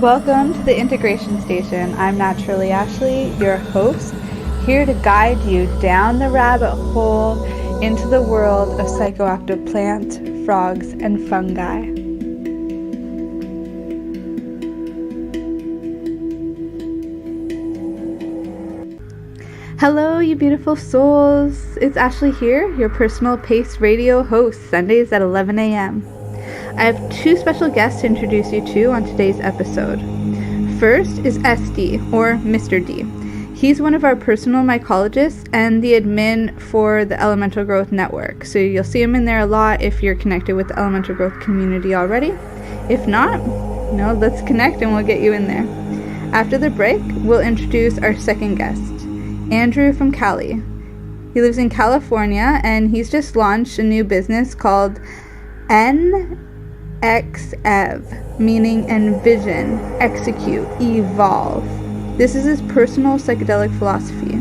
Welcome to the Integration Station. I'm Naturally Ashley, your host, here to guide you down the rabbit hole into the world of psychoactive plants, frogs, and fungi. Hello, you beautiful souls. It's Ashley here, your personal Pace Radio host, Sundays at 11 a.m. I have two special guests to introduce you to on today's episode. First is SD, or Mr. D. He's one of our personal mycologists and the admin for the Elemental Growth Network. So you'll see him in there a lot if you're connected with the Elemental Growth community already. If not, let's connect and we'll get you in there. After the break, we'll introduce our second guest, Andrew from Cali. He lives in California and he's just launched a new business called NXEV, meaning envision, execute, evolve. This is his personal psychedelic philosophy.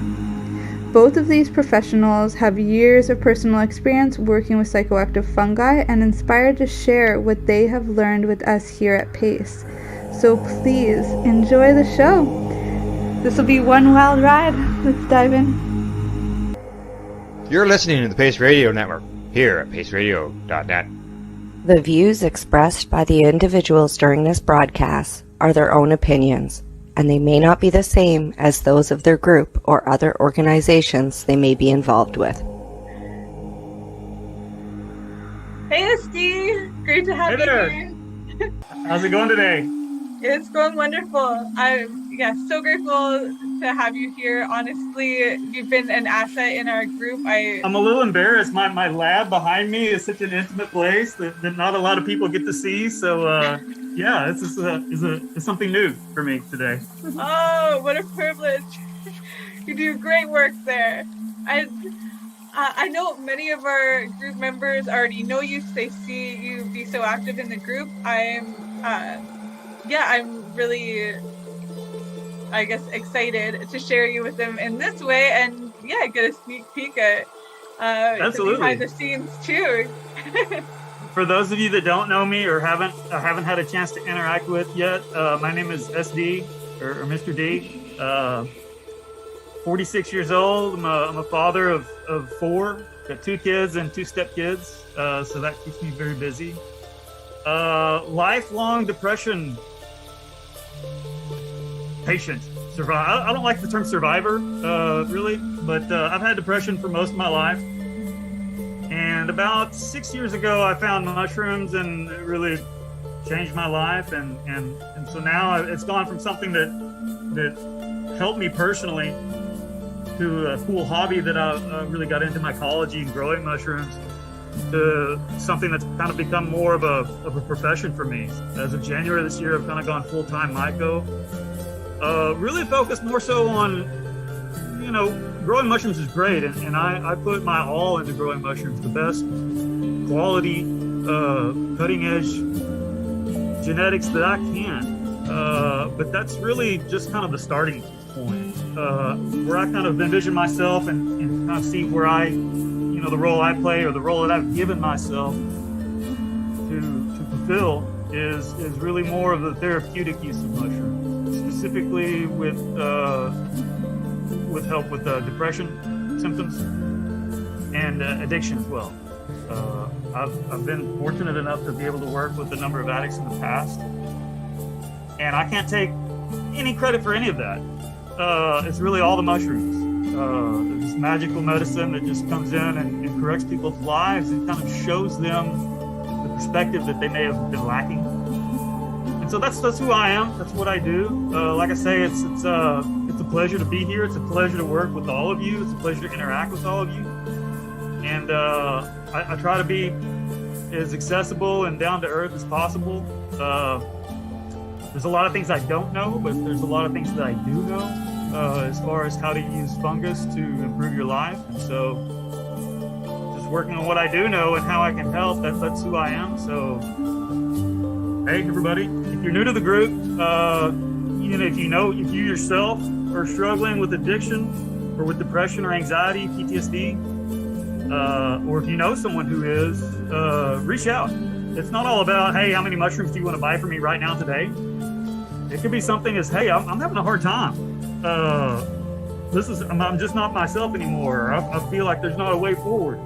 Both of these professionals have years of personal experience working with psychoactive fungi and inspired to share what they have learned with us here at PACE. So please enjoy the show. This will be one wild ride. Let's dive in. You're listening to the Pace Radio Network here at paceradio.net. The views expressed by the individuals during this broadcast are their own opinions, and they may not be the same as those of their group or other organizations they may be involved with. Hey, SD! Great to have you here. How's it going today? It's going wonderful. I'm so grateful to have you here. Honestly, you've been an asset in our group. I'm a little embarrassed. My lab behind me is such an intimate place that not a lot of people get to see. So, this is something new for me today. Oh, what a privilege. You do great work there. I know many of our group members already know you. They see you be so active in the group. I'm really, excited to share you with them in this way and, get a sneak peek at Absolutely. behind the scenes, too. For those of you that don't know me or haven't had a chance to interact with yet, my name is SD, or Mr. D. 46 years old. I'm a father of four. Got 2 kids and 2 stepkids, so that keeps me very busy. Lifelong depression patient. I don't like the term survivor, really, but I've had depression for most of my life. And about 6 years ago, I found mushrooms, and it really changed my life. And so now it's gone from something that helped me personally to a cool hobby that I really got into mycology and growing mushrooms, to something that's kind of become more of a profession for me. As of January this year, I've kind of gone full-time myco. Really focused more so on, growing mushrooms is great, and I put my all into growing mushrooms, the best quality, cutting-edge genetics that I can. But that's really just kind of the starting point, where I kind of envision myself and kind of see where the role I play, or the role that I've given myself to fulfill is really more of the therapeutic use of mushrooms, specifically with help with depression symptoms and addiction as well. I've been fortunate enough to be able to work with a number of addicts in the past, and I can't take any credit for any of that. It's really all the mushrooms. This magical medicine that just comes in and corrects people's lives and kind of shows them the perspective that they may have been lacking. And so that's who I am. That's what I do. Like I say, it's a pleasure to be here. It's a pleasure to work with all of you. It's a pleasure to interact with all of you. And I try to be as accessible and down to earth as possible. There's a lot of things I don't know, but there's a lot of things that I do know, as far as how to use fungus to improve your life. And so just working on what I do know and how I can help, that's who I am. So, hey, everybody, if you're new to the group, if you yourself are struggling with addiction or with depression or anxiety, PTSD, or if you know someone who is, reach out. It's not all about, hey, how many mushrooms do you want to buy for me right now today? It could be something as, hey, I'm having a hard time. I'm just not myself anymore. I feel like there's not a way forward.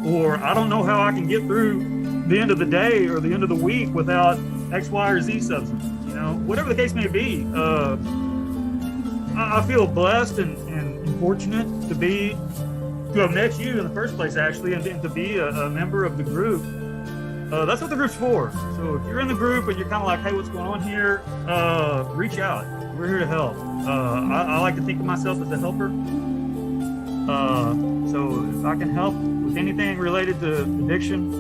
Or I don't know how I can get through the end of the day or the end of the week without X, Y, or Z substance. You know, whatever the case may be. I feel blessed and fortunate to have met you in the first place, actually, and to be a member of the group. That's what the group's for. So if you're in the group and you're kind of like, hey, what's going on here? Reach out. We're here to help. I like to think of myself as a helper. So if I can help with anything related to addiction,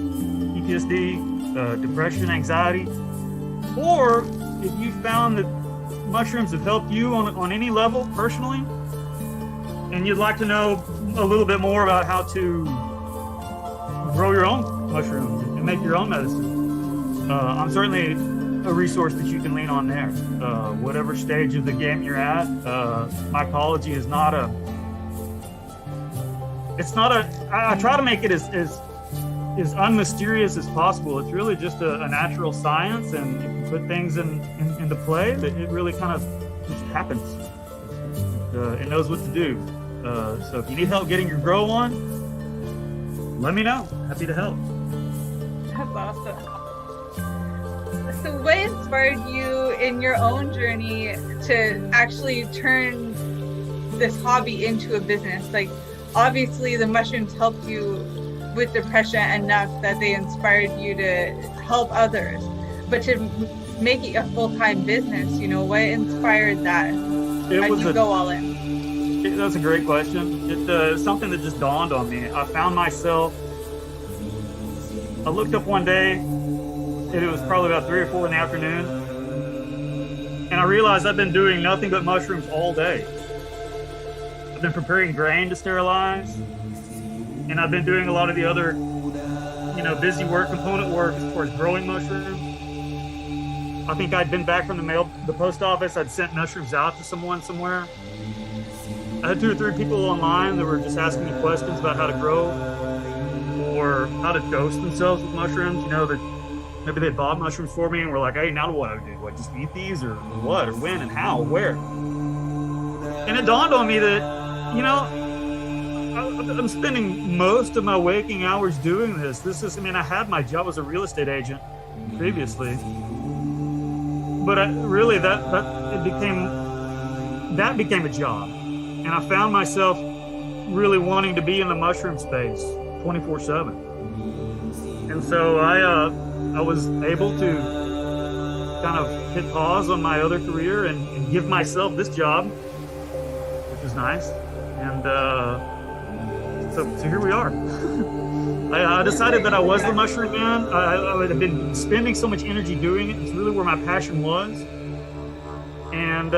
PTSD, depression, anxiety, or if you found that mushrooms have helped you on any level personally, and you'd like to know a little bit more about how to grow your own mushrooms and make your own medicine, I'm certainly a resource that you can lean on there. Whatever stage of the game you're at, mycology is not a. It's not a. I try to make it as unmysterious as possible. It's really just a natural science, and if you put things into play, that it really kind of just happens. It knows what to do. So if you need help getting your grow on, let me know. Happy to help. That's awesome. So what inspired you in your own journey to actually turn this hobby into a business? Like, obviously the mushrooms helped you with depression enough that they inspired you to help others, but to make it a full-time business, you know, what inspired that? How did you go all in? That's a great question. It's something that just dawned on me. I found myself, I looked up one day, and it was probably about 3 or 4 in the afternoon, and I realized I've been doing nothing but mushrooms all day. I've been preparing grain to sterilize, and I've been doing a lot of the other, busy work, component work as far as growing mushrooms. I think I'd been back from the post office. I'd sent mushrooms out to someone somewhere. I had 2 or 3 people online that were just asking me questions about how to grow or how to dose themselves with mushrooms. That maybe they bought mushrooms for me and were like, hey, now what do I do? Do I just eat these or what, or when and how, where? And it dawned on me that, I'm spending most of my waking hours doing this. I had my job as a real estate agent previously, but that became a job. And I found myself really wanting to be in the mushroom space 24/7. And so I was able to kind of hit pause on my other career and give myself this job, which was nice. And so here we are. I decided that I was the mushroom man. I had been spending so much energy doing it. It's really where my passion was. And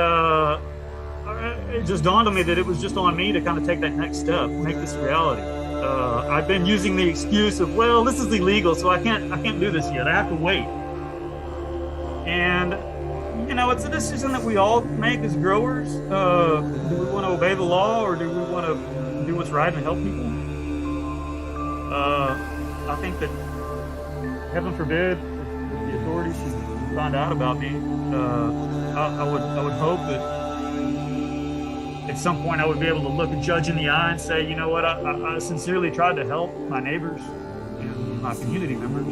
it just dawned on me that it was just on me to kind of take that next step, make this a reality. I've been using the excuse of, well, this is illegal, so I can't do this yet. I have to wait. And it's a decision that we all make as growers. Do we want to obey the law, or do we want to do what's right and help people? I think that, heaven forbid, if the authorities should find out about me, I would hope that at some point I would be able to look a judge in the eye and say, you know what, I sincerely tried to help my neighbors and my community members.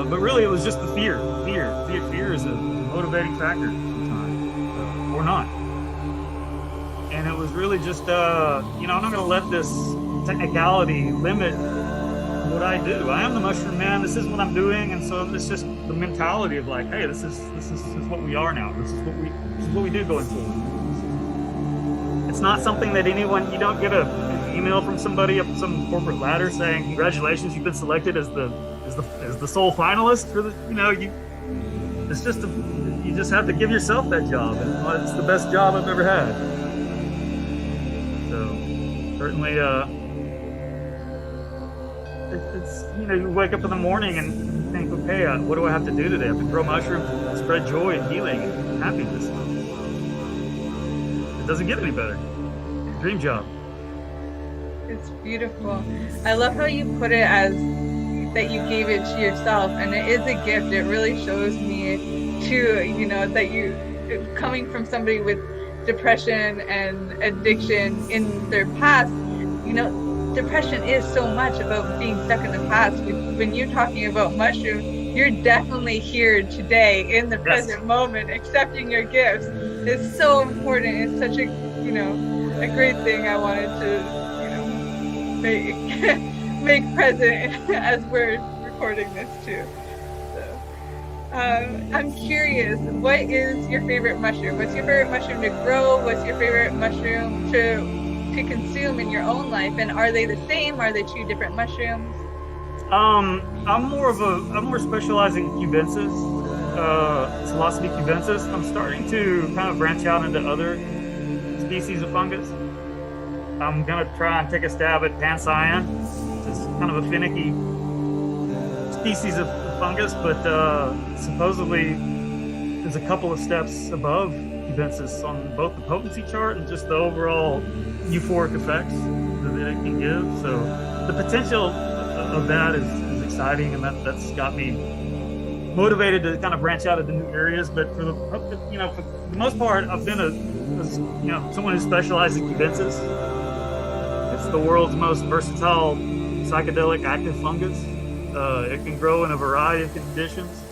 But really it was just the fear. Fear is a motivating factor sometimes, or not. And it was really just, I'm not going to let this technicality limit what I do. I am the mushroom man. This is what I'm doing. And so it's just the mentality of like, hey, this is what we are now. This is what we do going forward. It's not something that you don't get an email from somebody up some corporate ladder saying, congratulations, you've been selected as the sole finalist for the, you just have to give yourself that job. And it's the best job I've ever had. So certainly, it's, you wake up in the morning and think, okay, what do I have to do today? I have to grow mushrooms, spread joy and healing and happiness. It doesn't get any better. Dream job. It's beautiful. I love how you put it as that you gave it to yourself, and it is a gift. It really shows me too, you know, that you, coming from somebody with depression and addiction in their past, you know, depression is so much about being stuck in the past. When you're talking about mushrooms, you're definitely here today in the present moment, accepting your gifts. It's so important. It's such a, you know, a great thing I wanted to, you know, make present as we're recording this too. So, I'm curious, what is your favorite mushroom? What's your favorite mushroom to grow? What's your favorite mushroom to consume in your own life? And are they the same? Are they two different mushrooms? I'm more specialized in cubensis, Psilocybe cubensis. I'm starting to kind of branch out into other species of fungus. I'm gonna try and take a stab at Pancyan, which is kind of a finicky species of fungus, but supposedly there's a couple of steps above cubensis on both the potency chart and just the overall euphoric effects that it can give. So the potential of that is exciting, and that's got me motivated to kind of branch out into new areas. But for the, you know, for the most part, I've been you know, someone who specializes in cubensis. It's the world's most versatile psychedelic active fungus. It can grow in a variety of conditions.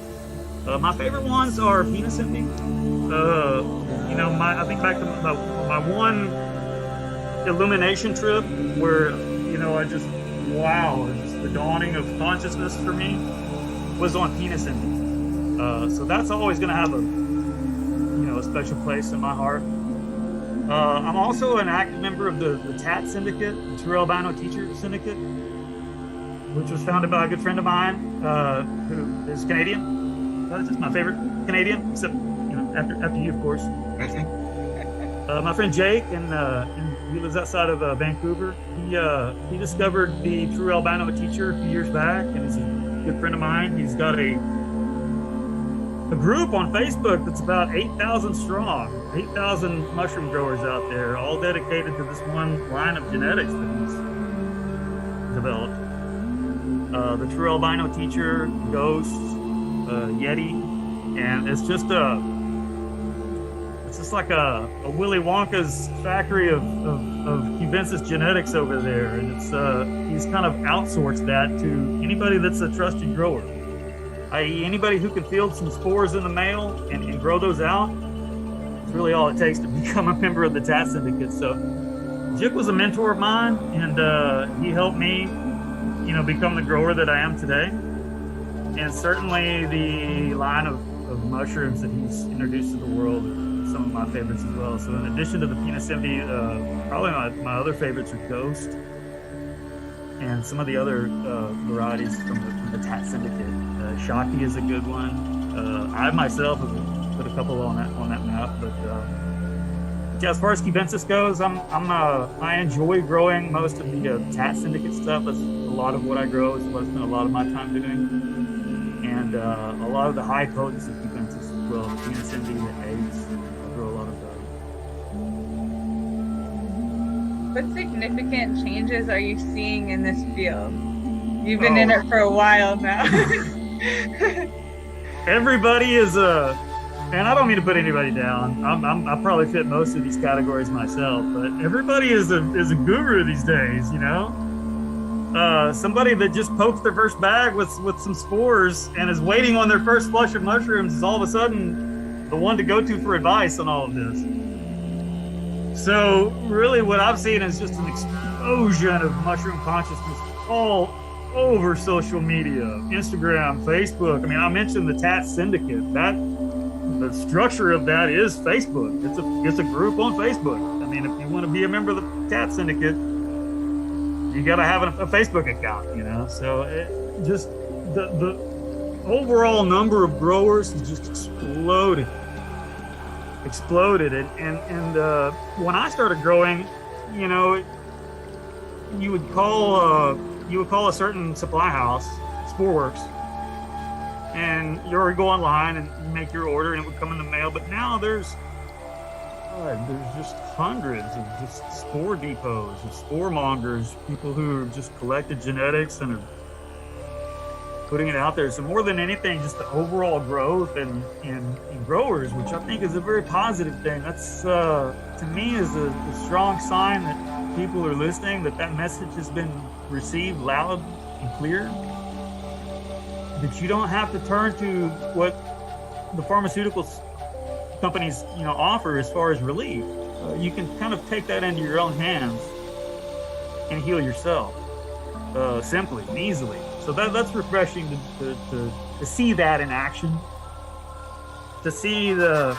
My favorite ones are Peterson. You know, I think back to my one illumination trip where, you know, I just, wow, just the dawning of consciousness for me was on Peterson. So that's always going to have a, you know, a special place in my heart. I'm also an active member of the TAT Syndicate, the True Albino Teacher Syndicate, which was founded by a good friend of mine who is Canadian. That's just my favorite Canadian, except, you know, after you, of course. My friend Jake, and he lives outside of Vancouver. He discovered the True Albino Teacher a few years back, and he's a good friend of mine. He's got a group on Facebook that's about 8,000 strong, 8,000 mushroom growers out there, all dedicated to this one line of genetics that he's developed. The True Albino Teacher, Ghost, Yeti, and it's just like a Willy Wonka's factory of cubensis genetics over there, and it's he's kind of outsourced that to anybody that's a trusted grower, i.e. anybody who can field some spores in the mail and grow those out. It's really all it takes to become a member of the TAT Syndicate. So Jip was a mentor of mine, and he helped me, you know, become the grower that I am today. And certainly the line of mushrooms that he's introduced to the world are some of my favorites as well. So in addition to the Peterson, probably my other favorites are Ghost and some of the other varieties from the TAT Syndicate. Shaki is a good one. I myself have put a couple on that map, but yeah, as far as cubensis goes, I enjoy growing most of the TAT Syndicate stuff. That's a lot of what I grow. It's what I spend a lot of my time doing, and a lot of the high potency cubensis as well. Peterson, the eggs. I grow a lot of those. What significant changes are you seeing in this field? You've been in it for a while now. Everybody is and I don't mean to put anybody down. I probably fit most of these categories myself, but everybody is a guru these days, you know? Somebody that just pokes their first bag with some spores and is waiting on their first flush of mushrooms is all of a sudden the one to go to for advice on all of this. So really what I've seen is just an explosion of mushroom consciousness all over social media, Instagram, Facebook. I mean, I mentioned the TAT Syndicate. The structure of that is Facebook. It's a group on Facebook. I mean, if you want to be a member of the TAT Syndicate, you got to have a Facebook account, you know. So it just the overall number of growers has just exploded. And when I started growing, you know, you would call a certain supply house, Sporeworks, and you already go online and make your order and it would come in the mail. But now there's just hundreds of just spore depots and spore mongers, people who have just collected genetics and are putting it out there. So more than anything, just the overall growth in growers, which I think is a very positive thing. That's to me is a strong sign that people are listening, that message has been received loud and clear. That you don't have to turn to what the pharmaceutical companies, offer as far as relief. You can kind of take that into your own hands and heal yourself simply and easily. So that's refreshing to see that in action. To see the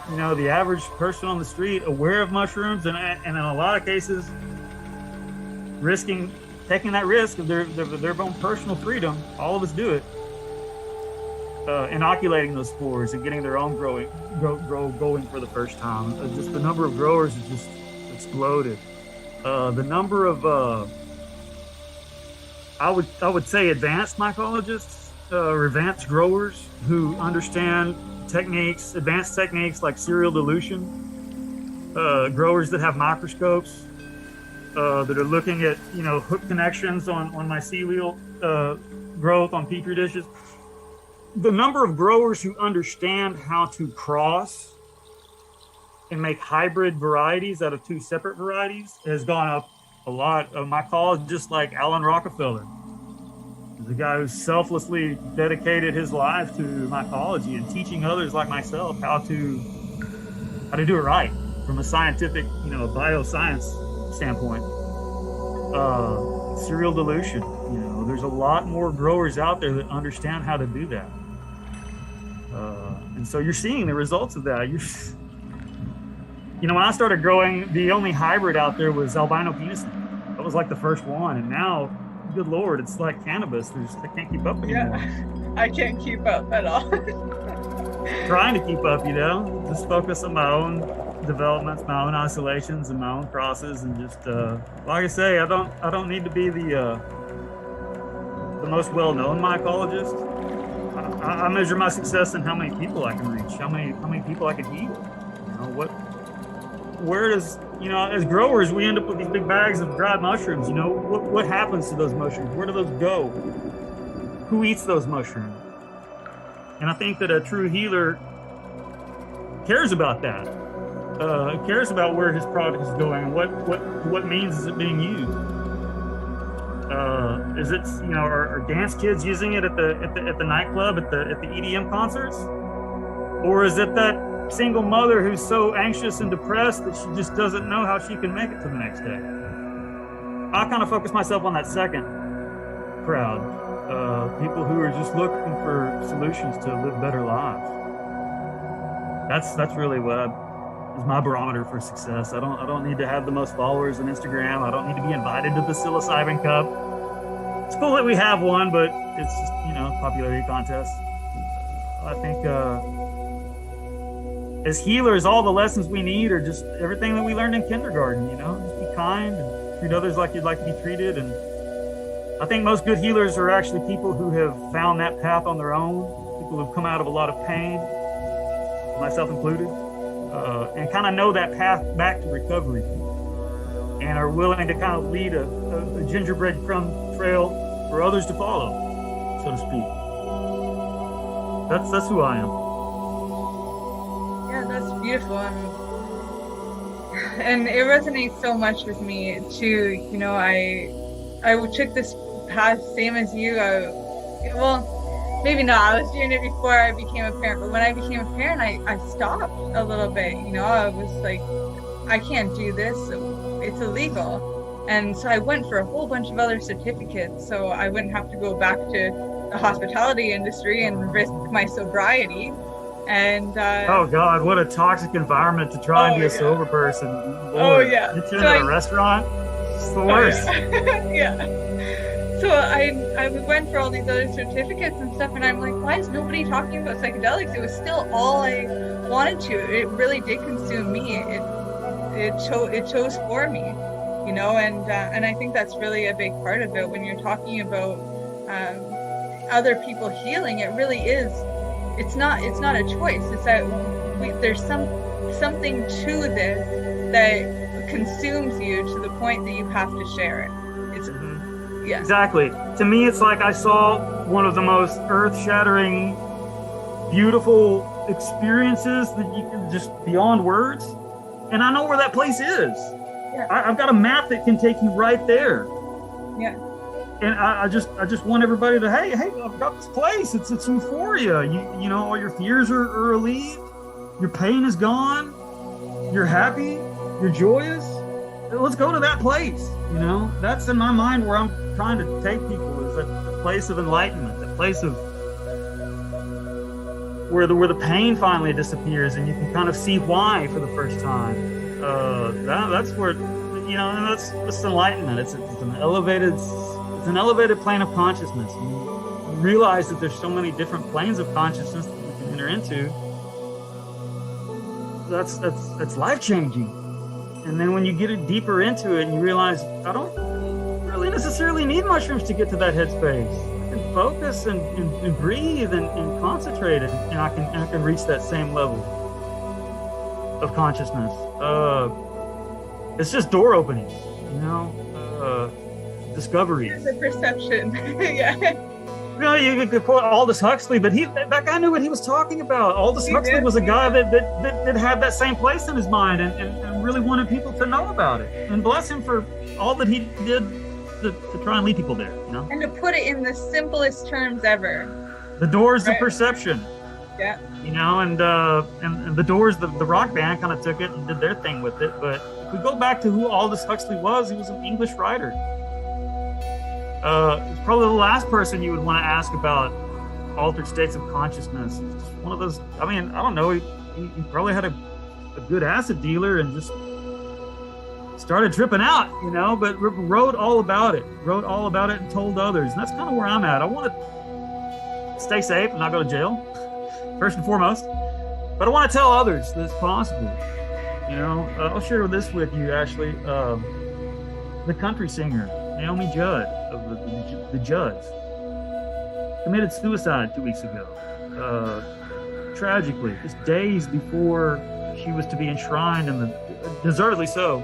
average person on the street aware of mushrooms and in a lot of cases taking that risk of their own personal freedom. All of us do it. Inoculating those spores and getting their own going for the first time. Just the number of growers has just exploded. The number of I would say advanced mycologists or advanced growers who understand advanced techniques like serial dilution. Growers that have microscopes that are looking at hook connections on mycelial growth on petri dishes. The number of growers who understand how to cross and make hybrid varieties out of two separate varieties has gone up a lot. Mycologists like Alan Rockefeller, the guy who selflessly dedicated his life to mycology and teaching others like myself how to do it right from a scientific, bioscience standpoint. Serial dilution, there's a lot more growers out there that understand how to do that. And so you're seeing the results of that. When I started growing, the only hybrid out there was albino Peterson. That was like the first one. And now, good Lord, it's like cannabis. I can't keep up anymore. Yeah, I can't keep up at all. Trying to keep up, just focus on my own developments, my own isolations, and my own crosses, and just like I say, I don't need to be the most well-known mycologist. I measure my success in how many people I can reach, how many people I can heal. Where does as growers we end up with these big bags of dried mushrooms. What happens to those mushrooms? Where do those go? Who eats those mushrooms? And I think that a true healer cares about that. Cares about where his product is going and what means is it being used. Is it are dance kids using it at the nightclub at the EDM concerts, or is it that single mother who's so anxious and depressed that she just doesn't know how she can make it to the next day? I kind of focus myself on that second crowd, people who are just looking for solutions to live better lives. That's really what is my barometer for success. I don't need to have the most followers on Instagram. I don't need to be invited to the psilocybin cup. It's cool that we have one, but it's just popularity contest. I think as healers, all the lessons we need are just everything that we learned in kindergarten. Just be kind and treat others like you'd like to be treated. And I think most good healers are actually people who have found that path on their own. People who've come out of a lot of pain, myself included. And kind of know that path back to recovery and are willing to kind of lead a gingerbread crumb trail for others to follow, so to speak. That's who I am. Yeah, that's beautiful. And it resonates so much with me too. I took this path same as you. Maybe not. I was doing it before I became a parent, but when I became a parent, I stopped a little bit. I was like, I can't do this. It's illegal. And so I went for a whole bunch of other certificates so I wouldn't have to go back to the hospitality industry and risk my sobriety. And oh God, what a toxic environment to try and be a sober person. Lord, Get you into a restaurant? It's the worst. Yeah. So I went for all these other certificates and stuff, and I'm like, why is nobody talking about psychedelics? It was still all I wanted to. It really did consume me. It chose for me, and I think that's really a big part of it. When you're talking about other people healing, it really is. It's not a choice. It's that there's something to this that consumes you to the point that you have to share it. Yeah. Exactly. To me, it's like I saw one of the most earth-shattering, beautiful experiences that you can just beyond words. And I know where that place is. Yeah. I've got a map that can take you right there. Yeah. And I just want everybody to, hey, I've got this place. It's euphoria. You know, all your fears are relieved. Your pain is gone. You're happy. You're joyous. Let's go to that place. You know, that's in my mind where I'm trying to take people, is that place of enlightenment, that place of where the pain finally disappears and you can kind of see why for the first time. That's where, you know, and that's enlightenment. It's an elevated plane of consciousness. And you realize that there's so many different planes of consciousness that we can enter into. That's life-changing. And then when you get it deeper into it and you realize, I don't really necessarily need mushrooms to get to that headspace. I can focus and breathe and concentrate, and I can reach that same level of consciousness. It's just door openings, you know, discoveries. It's a perception. Yeah. You know, you could quote Aldous Huxley, but that guy knew what he was talking about. Aldous Huxley was a guy that had that same place in his mind and really wanted people to know about it. And bless him for all that he did to try and lead people there, you know? And to put it in the simplest terms ever. The Doors of perception. Yeah. You know, and the Doors, the rock band, kind of took it and did their thing with it. But if we go back to who Aldous Huxley was, he was an English writer. It's probably the last person you would want to ask about altered states of consciousness. It's just one of those, I mean, I don't know, he probably had a good acid dealer and just started tripping out, you know, but wrote all about it and told others. And that's kind of where I'm at. I want to stay safe and not go to jail, first and foremost, but I want to tell others that it's possible. You know, I'll share this with you, Ashley. The country singer, Naomi Judd of the Judds, committed suicide 2 weeks ago. Tragically, just days before she was to be enshrined, deservedly so,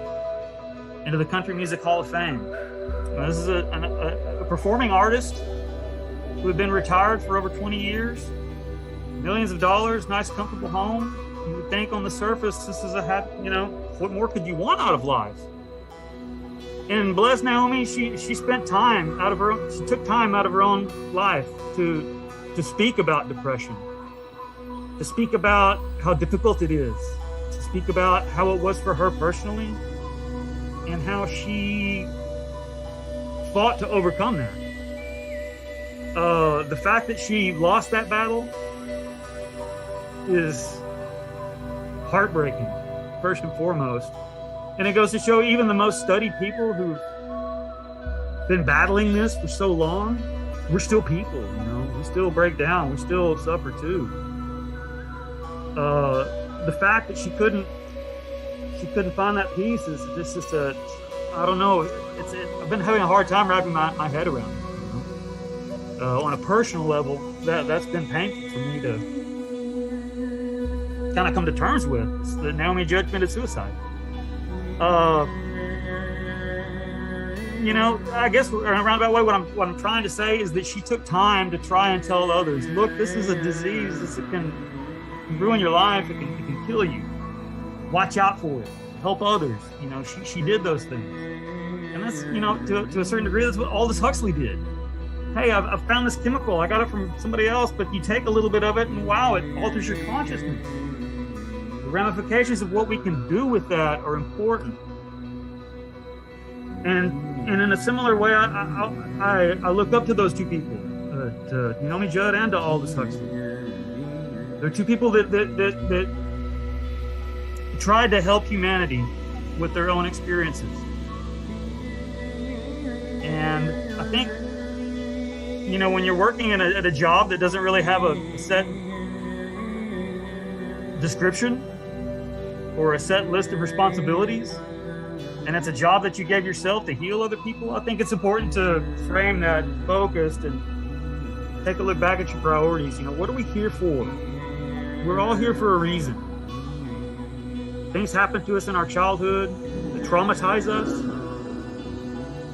into the Country Music Hall of Fame. Now, this is a performing artist who had been retired for over 20 years, millions of dollars, nice, comfortable home. You would think on the surface, this is you know, what more could you want out of life? And bless Naomi, she spent time out of her own, she took time out of her own life to speak about depression, to speak about how difficult it is, to speak about how it was for her personally, and how she fought to overcome that. The fact that she lost that battle is heartbreaking, first and foremost. And it goes to show even the most studied people who've been battling this for so long, we're still people, you know, we still break down, we still suffer too. The fact that she couldn't find that peace is just I don't know, I've been having a hard time wrapping my head around it, you know? On a personal level, that's been painful for me to kind of come to terms with. It's that Naomi Judd committed suicide. You know, I guess in a roundabout way, what I'm trying to say is that she took time to try and tell others, look, this is a disease. It can ruin your life. It can kill you. Watch out for it. Help others. You know, she did those things. And that's, you know, to a certain degree, that's what Aldous Huxley did. Hey, I've found this chemical. I got it from somebody else, but you take a little bit of it and wow, it alters your consciousness. The ramifications of what we can do with that are important. And in a similar way, I look up to those two people, to Naomi Judd and to Aldous Huxley. They're two people that tried to help humanity with their own experiences. And I think, you know, when you're working at a job that doesn't really have a set description or a set list of responsibilities, and it's a job that you gave yourself to heal other people, I think it's important to frame that focused and take a look back at your priorities. You know, what are we here for? We're all here for a reason. Things happen to us in our childhood that traumatize us.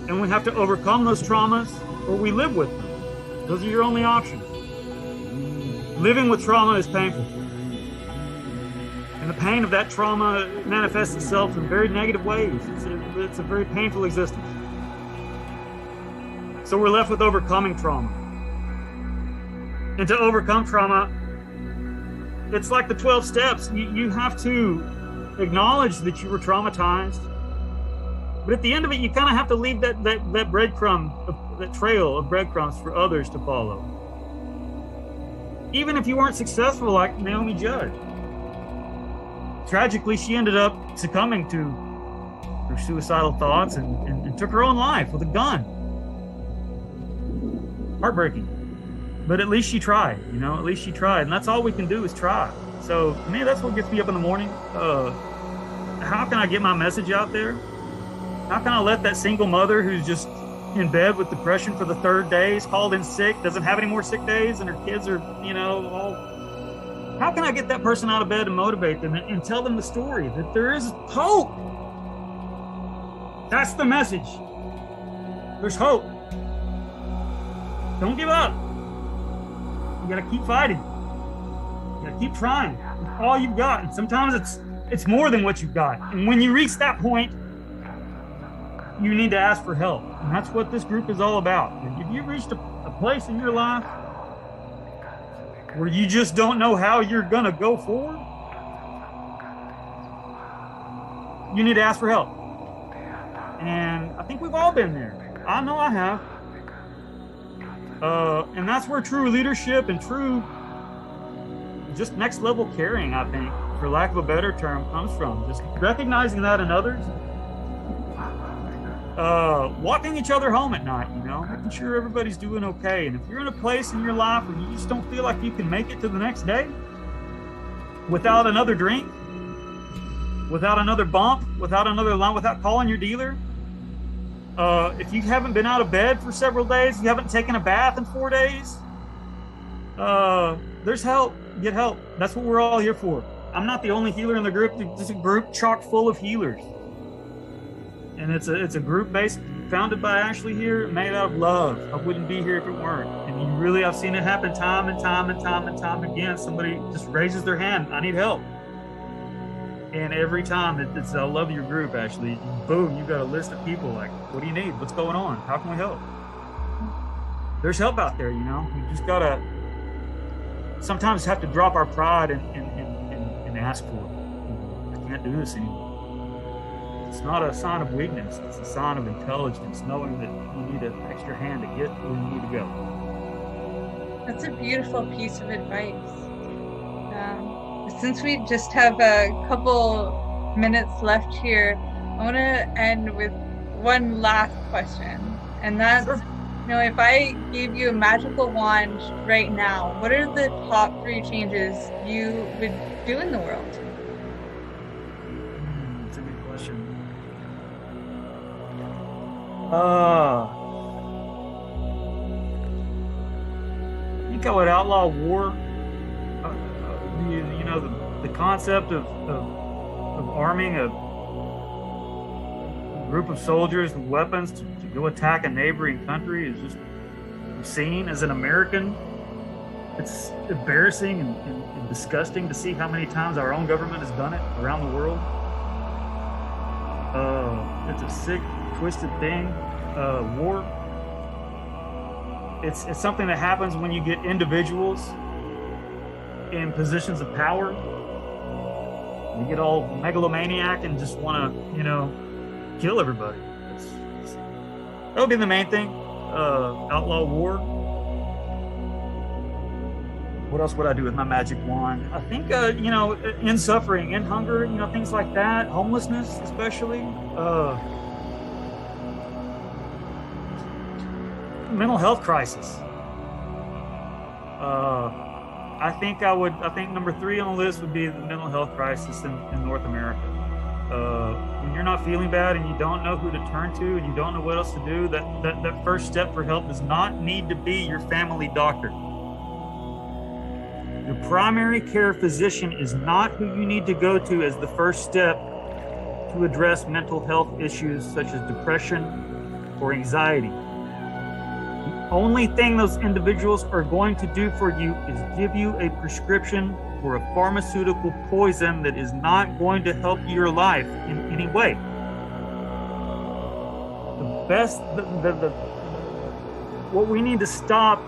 and we have to overcome those traumas, or we live with them. Those are your only options. Living with trauma is painful. And the pain of that trauma manifests itself in very negative ways. It's a very painful existence. So we're left with overcoming trauma. And to overcome trauma, it's like the 12 steps. You have to acknowledge that you were traumatized. But at the end of it, you kind of have to leave that breadcrumb, that trail of breadcrumbs for others to follow. Even if you weren't successful like Naomi Judd. Tragically, she ended up succumbing to her suicidal thoughts and took her own life with a gun. Heartbreaking. But at least she tried, at least she tried. And that's all we can do is try. So, to me, that's what gets me up in the morning. How can I get my message out there? How can I let that single mother who's just in bed with depression for the 3rd day, is called in sick, doesn't have any more sick days, and her kids are, all... How can I get that person out of bed and motivate them and tell them the story that there is hope? That's the message. There's hope. Don't give up. You gotta keep fighting. You gotta keep trying. It's all you've got. And sometimes it's more than what you've got. And when you reach that point, you need to ask for help. And that's what this group is all about. If you've reached a place in your life where you just don't know how you're gonna go forward, you need to ask for help. And I think we've all been there. I know I have. And that's where true leadership and true just next level caring, I think, for lack of a better term, comes from. Just recognizing that in others. Walking each other home at night, making sure everybody's doing okay. And if you're in a place in your life where you just don't feel like you can make it to the next day without another drink, without another bump, without another line, without calling your dealer, if you haven't been out of bed for several days, you haven't taken a bath in 4 days, there's help. Get help. That's what we're all here for. I'm not the only healer in the group. It's a group chock full of healers. And it's a group founded by Ashley here, made out of love. I wouldn't be here if it weren't. And I've seen it happen time and time and time and time again. Somebody just raises their hand, I need help. And every time it's I love your group, Ashley. Boom, you've got a list of people like, what do you need? What's going on? How can we help? There's help out there, We just gotta sometimes have to drop our pride and ask for it. I can't do this anymore. It's not a sign of weakness. It's a sign of intelligence, knowing that you need an extra hand to get where you need to go. That's a beautiful piece of advice. Since we just have a couple minutes left here, I want to end with one last question. And that's, Sure. If I gave you a magical wand right now, what are the top 3 changes you would do in the world? That's a good question. I think I would outlaw war. The concept of arming a group of soldiers with weapons to go attack a neighboring country is just obscene. As an American, it's embarrassing and disgusting to see how many times our own government has done it around the world. It's a sick, twisted thing. War. It's something that happens when you get individuals in positions of power. You get all megalomaniac and just want to, kill everybody. That would be the main thing. Outlaw war. What else would I do with my magic wand? I think, end suffering, end hunger, things like that. Homelessness, especially. Mental health crisis. I think number 3 on the list would be the mental health crisis in North America. When you're not feeling bad and you don't know who to turn to and you don't know what else to do, that first step for help does not need to be your family doctor. Your primary care physician is not who you need to go to as the first step to address mental health issues such as depression, or anxiety. The only thing those individuals are going to do for you is give you a prescription for a pharmaceutical poison that is not going to help your life in any way. What we need to stop,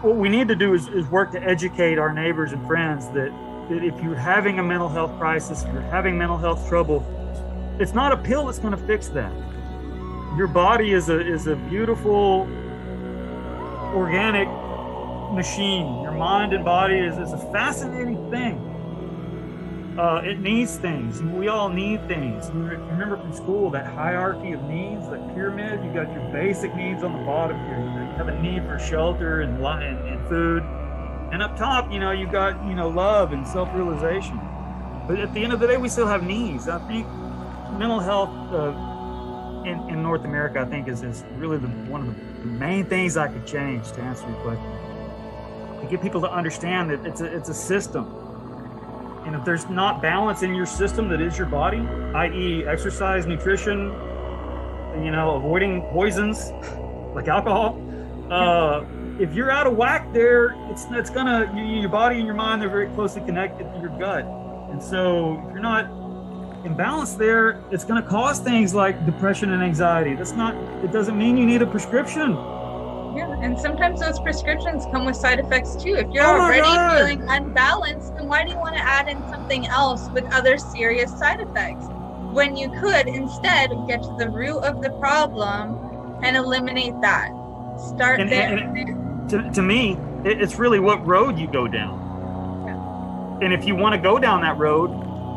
what we need to do is work to educate our neighbors and friends that if you're having a mental health crisis, if you're having mental health trouble, it's not a pill that's going to fix that. Your body is a beautiful organic machine. Your mind and body is a fascinating thing. It needs things. We all need things. Remember from school that hierarchy of needs, that pyramid. You got your basic needs on the bottom here. You have a need for shelter and food, and up top, you've got love and self-realization. But at the end of the day, we still have needs. I think mental health in North America, I think, is really one of the main things I could change to answer your question. To get people to understand that it's a system. And if there's not balance in your system that is your body, i.e. exercise, nutrition, avoiding poisons like alcohol, if you're out of whack there, it's gonna, your body and your mind, they're very closely connected to your gut. And so if you're not in balance there, it's gonna cause things like depression and anxiety. It doesn't mean you need a prescription. Yeah, and sometimes those prescriptions come with side effects too. If you're already feeling unbalanced, then why do you want to add in something else with other serious side effects? When you could instead get to the root of the problem and eliminate that. Start there. To me, it's really what road you go down. Yeah. And if you want to go down that road,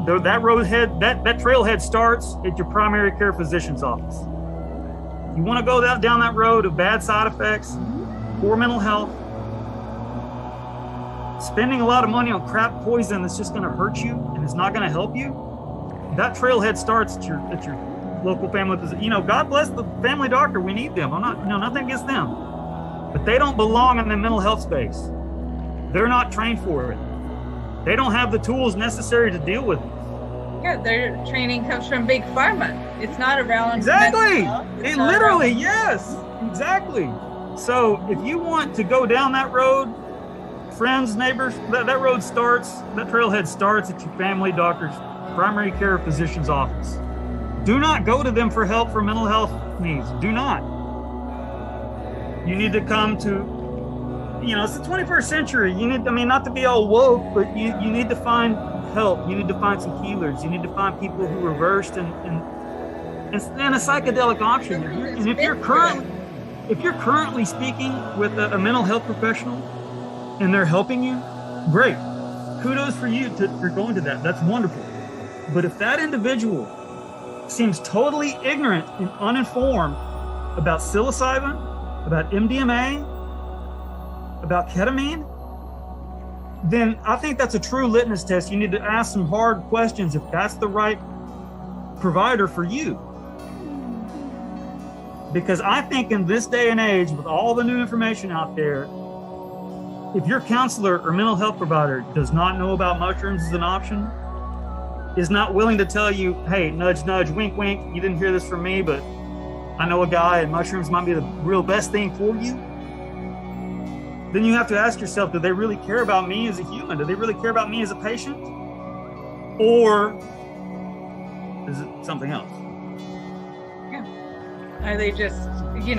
that trailhead starts at your primary care physician's office. You want to go down that road of bad side effects, poor mental health, spending a lot of money on crap poison that's just going to hurt you and it's not going to help you. That trailhead starts at your local family physician. God bless the family doctor. We need them. I'm not, nothing against them, but they don't belong in the mental health space. They're not trained for it. They don't have the tools necessary to deal with it. Yeah, their training comes from big pharma. It's not around. Exactly. It literally, yes, exactly. So if you want to go down that road, friends, neighbors, that trailhead starts at your family doctor's primary care physician's office. Do not go to them for help for mental health needs. Do not. You need to come to, it's the 21st century. You need, not to be all woke, but you need to find help. You need to find some healers. You need to find people who are versed in a psychedelic option. If you're currently speaking with a mental health professional and they're helping you, great. Kudos for you for going to that. That's wonderful. But if that individual seems totally ignorant and uninformed about psilocybin, about MDMA, about ketamine, then I think that's a true litmus test. You need to ask some hard questions if that's the right provider for you. Because I think in this day and age, with all the new information out there, if your counselor or mental health provider does not know about mushrooms as an option, is not willing to tell you, hey, nudge, nudge, wink, wink, you didn't hear this from me, but I know a guy and mushrooms might be the real best thing for you, then you have to ask yourself, do they really care about me as a human? Do they really care about me as a patient? Or is it something else? Yeah. Are they just,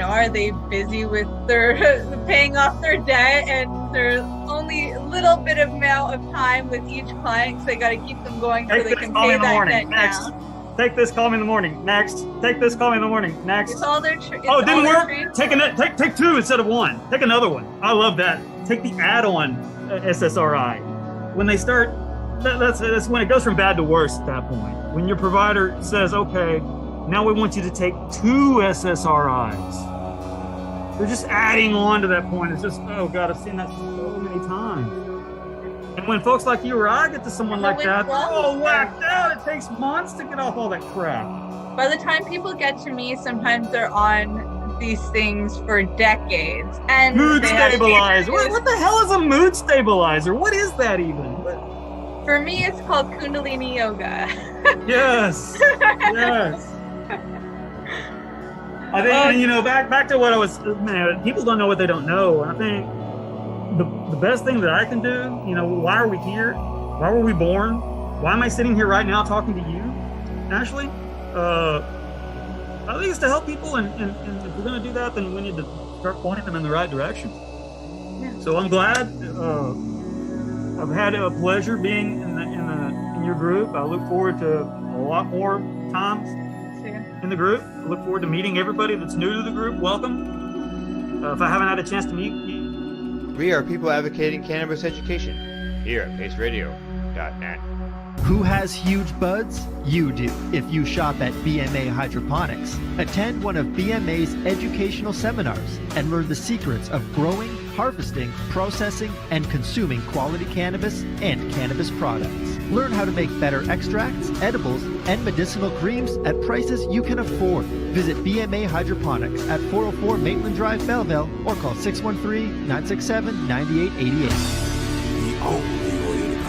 are they busy with their paying off their debt and there's only a little bit of amount of time with each client, so they got to keep them going so they can pay that debt down? Take this, call me in the morning. Next. Take this, call me in the morning. Next. It's all their it didn't work? Take two instead of one. Take another one. I love that. Take the add-on SSRI. When they start, that's when it goes from bad to worse at that point. When your provider says, okay, now we want you to take 2 SSRIs. They're just adding on to that point. It's just, oh God, I've seen that so many times. And when folks like you or I get to someone like that, they're all whacked out. It takes months to get off all that crap. By the time people get to me, sometimes they're on these things for decades. And mood stabilizer. What the hell is a mood stabilizer? What is that even? For me, it's called Kundalini Yoga. Yes. Yes. I think, and, you know, back to what I was, man, people don't know what they don't know. And I think the best thing that I can do, you know, why are we here? Why were we born? Why am I sitting here right now talking to you, Ashley? I think it's to help people, and if we're going to do that, then we need to start pointing them in the right direction. Yeah. So I'm glad. I've had a pleasure being in your group. I look forward to a lot more times in the group. I look forward to meeting everybody that's new to the group. Welcome. If I haven't had a chance to meet you. We are people advocating cannabis education here at paceradio.net. Who has huge buds? You do. If you shop at BMA Hydroponics, attend one of BMA's educational seminars and learn the secrets of growing, harvesting, processing, and consuming quality cannabis and cannabis products. Learn how to make better extracts, edibles, and medicinal creams at prices you can afford. Visit BMA Hydroponics at 404 Maitland Drive, Belleville, or call 613-967-9888. The only way to go.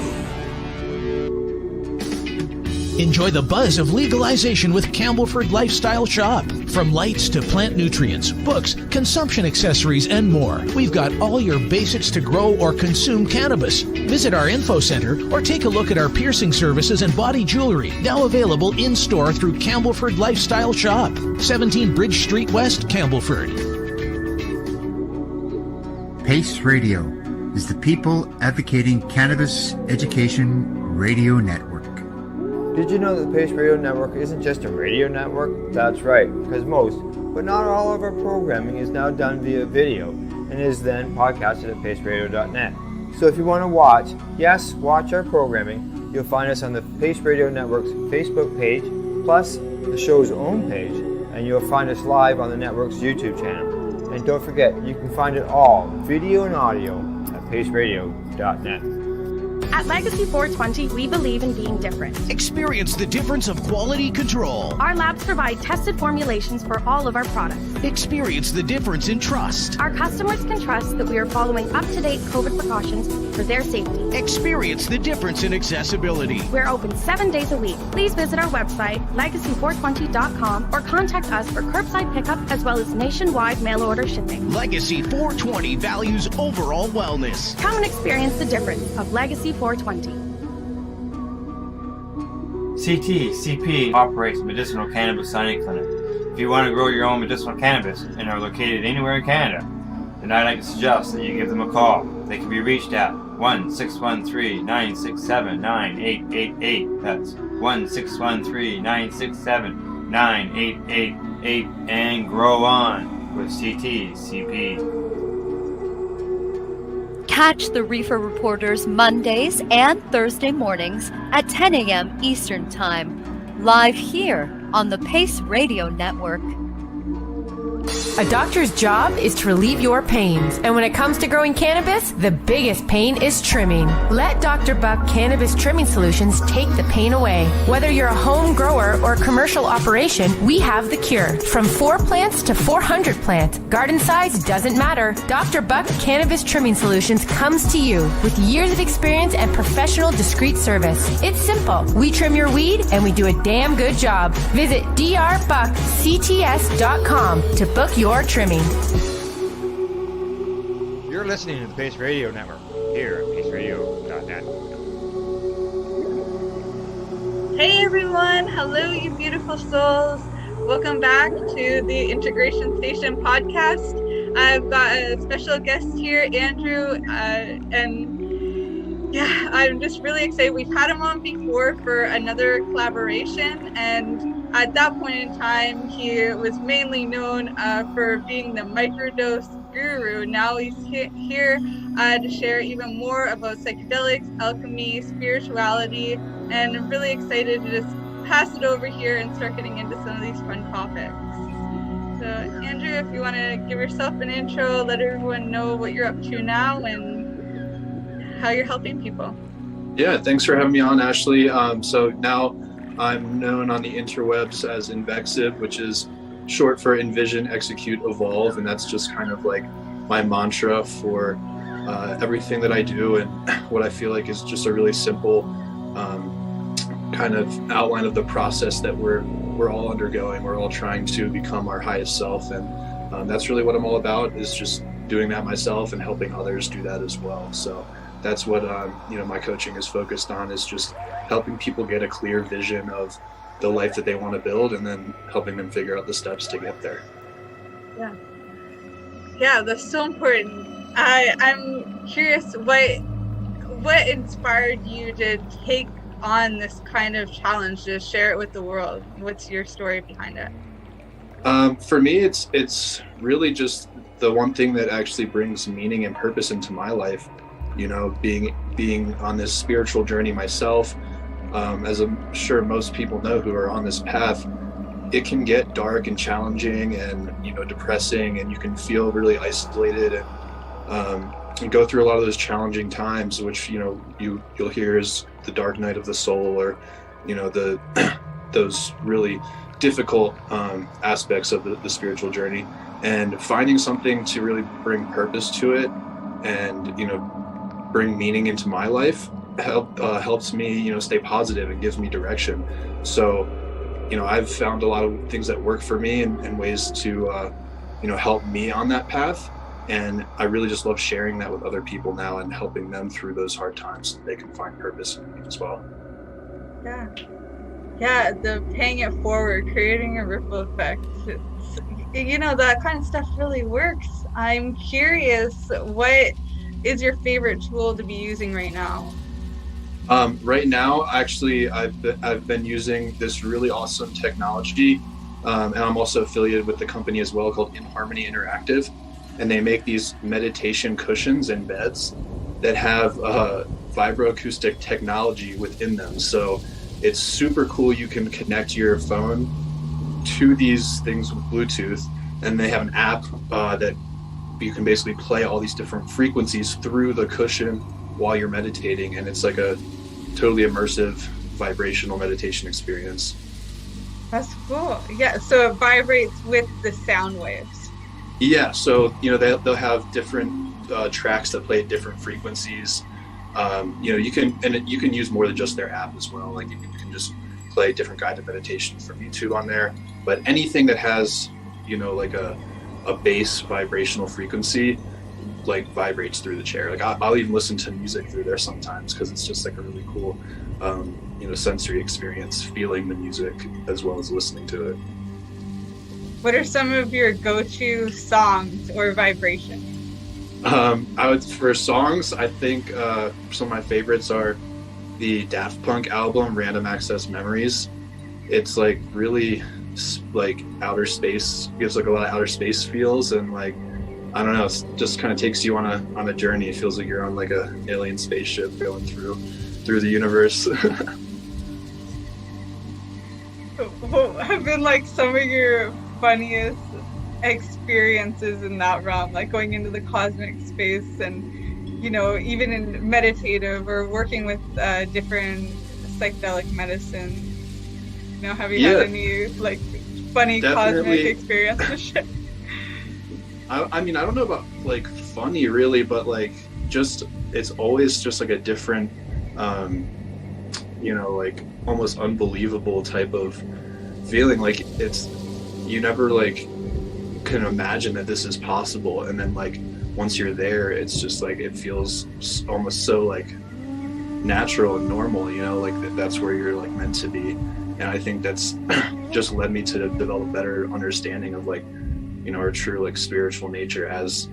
Enjoy the buzz of legalization with Campbellford Lifestyle Shop. From lights to plant nutrients, books, consumption accessories, and more, we've got all your basics to grow or consume cannabis. Visit our info center or take a look at our piercing services and body jewelry, now available in-store through Campbellford Lifestyle Shop, 17 Bridge Street West, Campbellford. PACE Radio is the People Advocating Cannabis Education Radio Network. Did you know that the Pace Radio Network isn't just a radio network? That's right, because most, but not all of our programming is now done via video and is then podcasted at paceradio.net. So if you want to watch our programming, you'll find us on the Pace Radio Network's Facebook page, plus the show's own page, and you'll find us live on the network's YouTube channel. And don't forget, you can find it all, video and audio, at paceradio.net. At Legacy 420, we believe in being different. Experience the difference of quality control. Our labs provide tested formulations for all of our products. Experience the difference in trust. Our customers can trust that we are following up-to-date COVID precautions for their safety. Experience the difference in accessibility. We're open 7 days a week. Please visit our website, legacy420.com, or contact us for curbside pickup as well as nationwide mail order shipping. Legacy 420 values overall wellness. Come and experience the difference of Legacy 420. CP operates medicinal cannabis signing clinic. If you want to grow your own medicinal cannabis and are located anywhere in Canada, then I'd like to suggest that you give them a call. They can be reached at 1-613-967-9888. That's 1-613-967-9888, and grow on with CP. Catch the Reefer Reporters Mondays and Thursday mornings at 10 a.m. Eastern Time, live here on the Pace Radio Network. A doctor's job is to relieve your pains, and when it comes to growing cannabis, the biggest pain is trimming. Let Dr. Buck Cannabis Trimming Solutions take the pain away. Whether you're a home grower or commercial operation, we have the cure. From 4 plants to 400 plants, garden size doesn't matter. Dr. Buck Cannabis Trimming Solutions comes to you with years of experience and professional discreet service. It's simple. We trim your weed, and we do a damn good job. Visit drbuckcts.com to book your trimming. You're listening to the Pace Radio Network here at paceradio.net. Hey everyone, hello you beautiful souls. Welcome back to the Integration Station podcast. I've got a special guest here, Andrew, and yeah, I'm just really excited. We've had him on before for another collaboration, and at that point in time, he was mainly known for being the microdose guru. Now he's here to share even more about psychedelics, alchemy, spirituality, and I'm really excited to just pass it over here and start getting into some of these fun topics. So Andrew, if you want to give yourself an intro, let everyone know what you're up to now and how you're helping people. Yeah, thanks for having me on, Ashley. So now I'm known on the interwebs as Invexive, which is short for Envision, Execute, Evolve, and that's just kind of like my mantra for everything that I do, and what I feel like is just a really simple kind of outline of the process that we're we're all undergoing. We're all trying to become our highest self, and that's really what I'm all about, is just doing that myself and helping others do that as well. So that's what my coaching is focused on, is just helping people get a clear vision of the life that they want to build, and then helping them figure out the steps to get there. Yeah, that's so important. I'm curious, what inspired you to take on this kind of challenge, to share it with the world? What's your story behind it? For me, it's really just the one thing that actually brings meaning and purpose into my life. Being on this spiritual journey myself, as I'm sure most people know who are on this path, it can get dark and challenging and depressing, and you can feel really isolated and go through a lot of those challenging times, which you'll hear is the dark night of the soul, or those really difficult aspects of the spiritual journey. And finding something to really bring purpose to it and bring meaning into my life helps me stay positive and gives me direction. So I've found a lot of things that work for me and ways to help me on that path. And I really just love sharing that with other people now and helping them through those hard times so they can find purpose in it as well. Yeah, the paying it forward, creating a ripple effect. That kind of stuff really works. I'm curious, what is your favorite tool to be using right now? Right now, actually, I've been using this really awesome technology, and I'm also affiliated with the company as well, called In Harmony Interactive. And they make these meditation cushions and beds that have vibroacoustic technology within them. So it's super cool. You can connect your phone to these things with Bluetooth, and they have an app that you can basically play all these different frequencies through the cushion while you're meditating. And it's like a totally immersive vibrational meditation experience. That's cool. Yeah, so it vibrates with the sound waves. Yeah, so they'll have different tracks that play at different frequencies. You can use more than just their app as well. Like you can just play different guided meditations from YouTube on there. But anything that has like a bass vibrational frequency, like vibrates through the chair. Like I'll even listen to music through there sometimes, because it's just like a really cool sensory experience, feeling the music as well as listening to it. What are some of your go-to songs or vibrations? For songs, I think some of my favorites are the Daft Punk album, Random Access Memories. It's like really like outer space, gives like a lot of outer space feels, and like, I don't know, it just kind of takes you on a journey. It feels like you're on like a alien spaceship going through the universe. What have been like some of your funniest experiences in that realm, like going into the cosmic space and even in meditative or working with different psychedelic medicine? Have you had any like funny cosmic experiences? I mean, I don't know about like funny really, but like just it's always just like a different like almost unbelievable type of feeling. Like you never like can imagine that this is possible, and then like once you're there, it's just like it feels almost so like natural and normal, like that's where you're like meant to be. And I think that's just led me to develop better understanding of like our true like spiritual nature as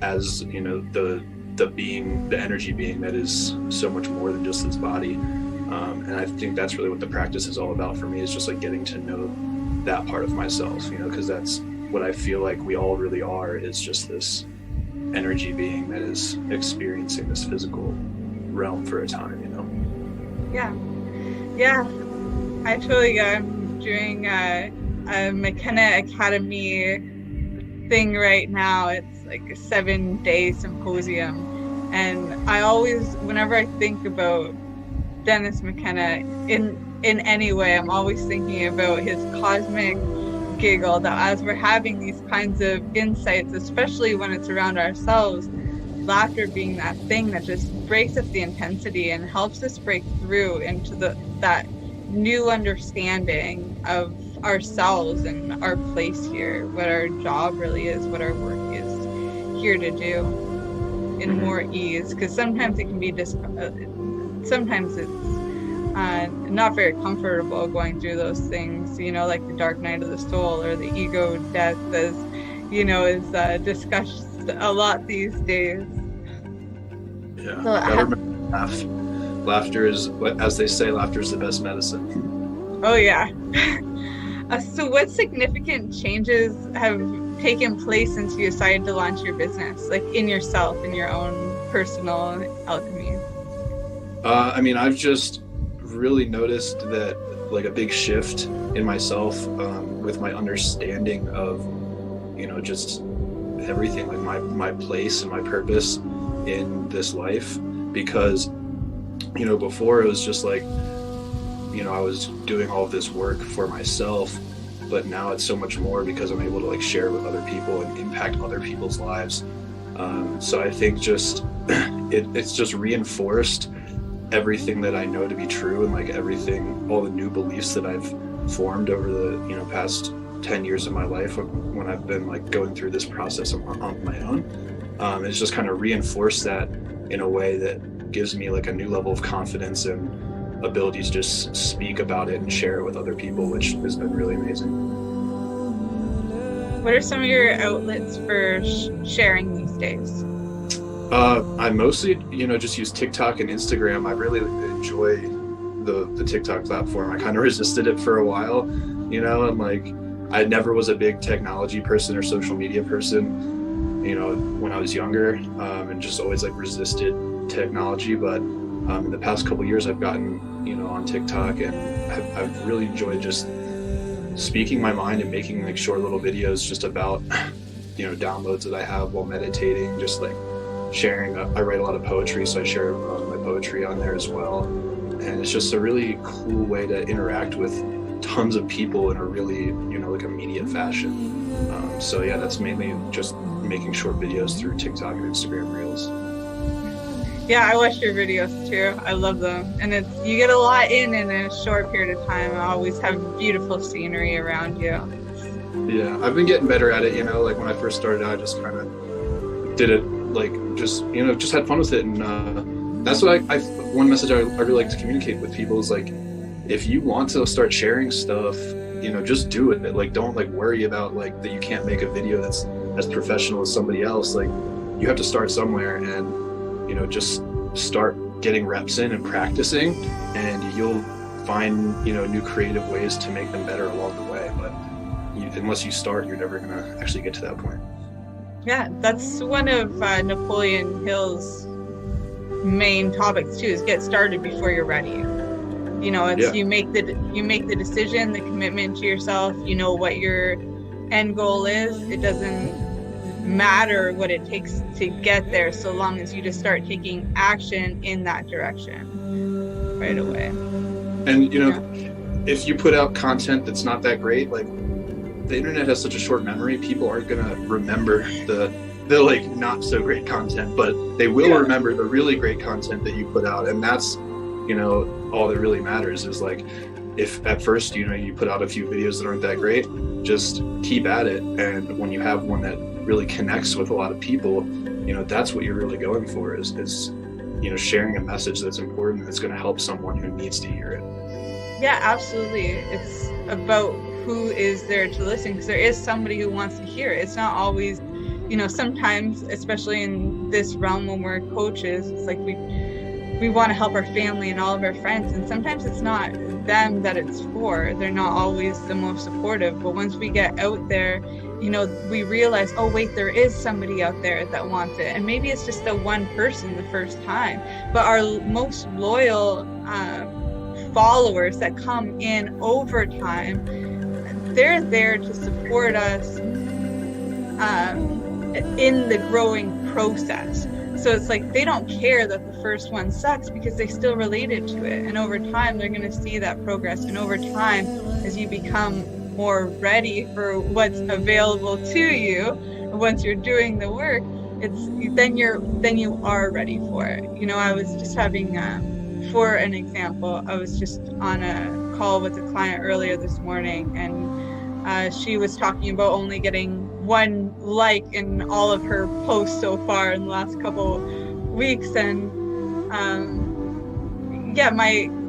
the being, the energy being that is so much more than just this body. And I think that's really what the practice is all about for me, is just like getting to know that part of myself, because that's what I feel like we all really are, is just this energy being that is experiencing this physical realm for a time, Yeah, I totally I'm doing a McKenna Academy thing right now. It's like a 7-day symposium, and I always, whenever I think about Dennis McKenna in any way, I'm always thinking about his cosmic giggle, that as we're having these kinds of insights, especially when it's around ourselves, laughter being that thing that just breaks up the intensity and helps us break through into that new understanding of ourselves and our place here, what our job really is, what our work is here to do in more ease. Because sometimes it can be sometimes it's not very comfortable going through those things, you know, like the dark night of the soul or the ego death, as you know, is discussed a lot these days. Yeah, So gotta remember to laugh. Laughter is, as they say, laughter is the best medicine. Oh yeah. So what significant changes have taken place since you decided to launch your business, like in yourself, in your own personal alchemy? I mean, I've just really noticed that, like, a big shift in myself with my understanding of, you know, just everything, like my place and my purpose in this life. Because, you know, before it was just like, you know, I was doing all of this work for myself, but now it's so much more because I'm able to like share with other people and impact other people's lives. So I think just it's just reinforced everything that I know to be true, and like everything, all the new beliefs that I've formed over the, you know, past 10 years of my life when I've been like going through this process on my own. It's just kind of reinforced that in a way that gives me like a new level of confidence and ability to just speak about it and share it with other people, which has been really amazing. What are some of your outlets for sharing these days? I mostly, you know, just use TikTok and Instagram. I really enjoy the TikTok platform. I kind of resisted it for a while, you know, and like I never was a big technology person or social media person, you know, when I was younger, and just always like resisted technology. But in the past couple of years, I've gotten, you know, on TikTok, and I've really enjoyed just speaking my mind and making like short little videos just about, you know, downloads that I have while meditating, just like sharing. I write a lot of poetry, so I share my poetry on there as well. And it's just a really cool way to interact with tons of people in a really, you know, like immediate fashion. So yeah, that's mainly just making short videos through TikTok and Instagram Reels. Yeah, I watch your videos too. I love them. And it's, you get a lot in a short period of time. I always have beautiful scenery around you. Yeah, I've been getting better at it, you know, like when I first started out, I just kind of did it, like, just, you know, just had fun with it. And that's what one message I really like to communicate with people is like, if you want to start sharing stuff, you know, just do it. Like, don't like worry about like that you can't make a video that's as professional as somebody else. Like, you have to start somewhere, and you know, just start getting reps in and practicing, and you'll find, you know, new creative ways to make them better along the way. But unless you start, you're never going to actually get to that point. Yeah, that's one of Napoleon Hill's main topics too, is get started before you're ready. You know, it's you make the decision, the commitment to yourself, you know what your end goal is. It doesn't matter what it takes to get there, so long as you just start taking action in that direction right away. And you know, if you put out content that's not that great, like, the internet has such a short memory, people aren't gonna remember the like not so great content, but they will remember the really great content that you put out. And that's, you know, all that really matters is like, if at first, you know, you put out a few videos that aren't that great, just keep at it. And when you have one that really connects with a lot of people, you know, that's what you're really going for, is you know, sharing a message that's important, that's going to help someone who needs to hear it. Yeah, absolutely. It's about who is there to listen, because there is somebody who wants to hear it. It's not always, you know, sometimes, especially in this realm when we're coaches, it's like we want to help our family and all of our friends, and sometimes it's not them that it's for. They're not always the most supportive, but once we get out there, you know, we realize, oh wait, there is somebody out there that wants it. And maybe it's just the one person the first time, but our most loyal followers that come in over time, they're there to support us in the growing process. So it's like they don't care that the first one sucks, because they still related to it. And over time, they're going to see that progress. And over time, as you become more ready for what's available to you, once you're doing the work, then you are ready for it. You know, I was just having, for an example, I was just on a call with a client earlier this morning, and she was talking about only getting 1 like in all of her posts so far in the last couple weeks. And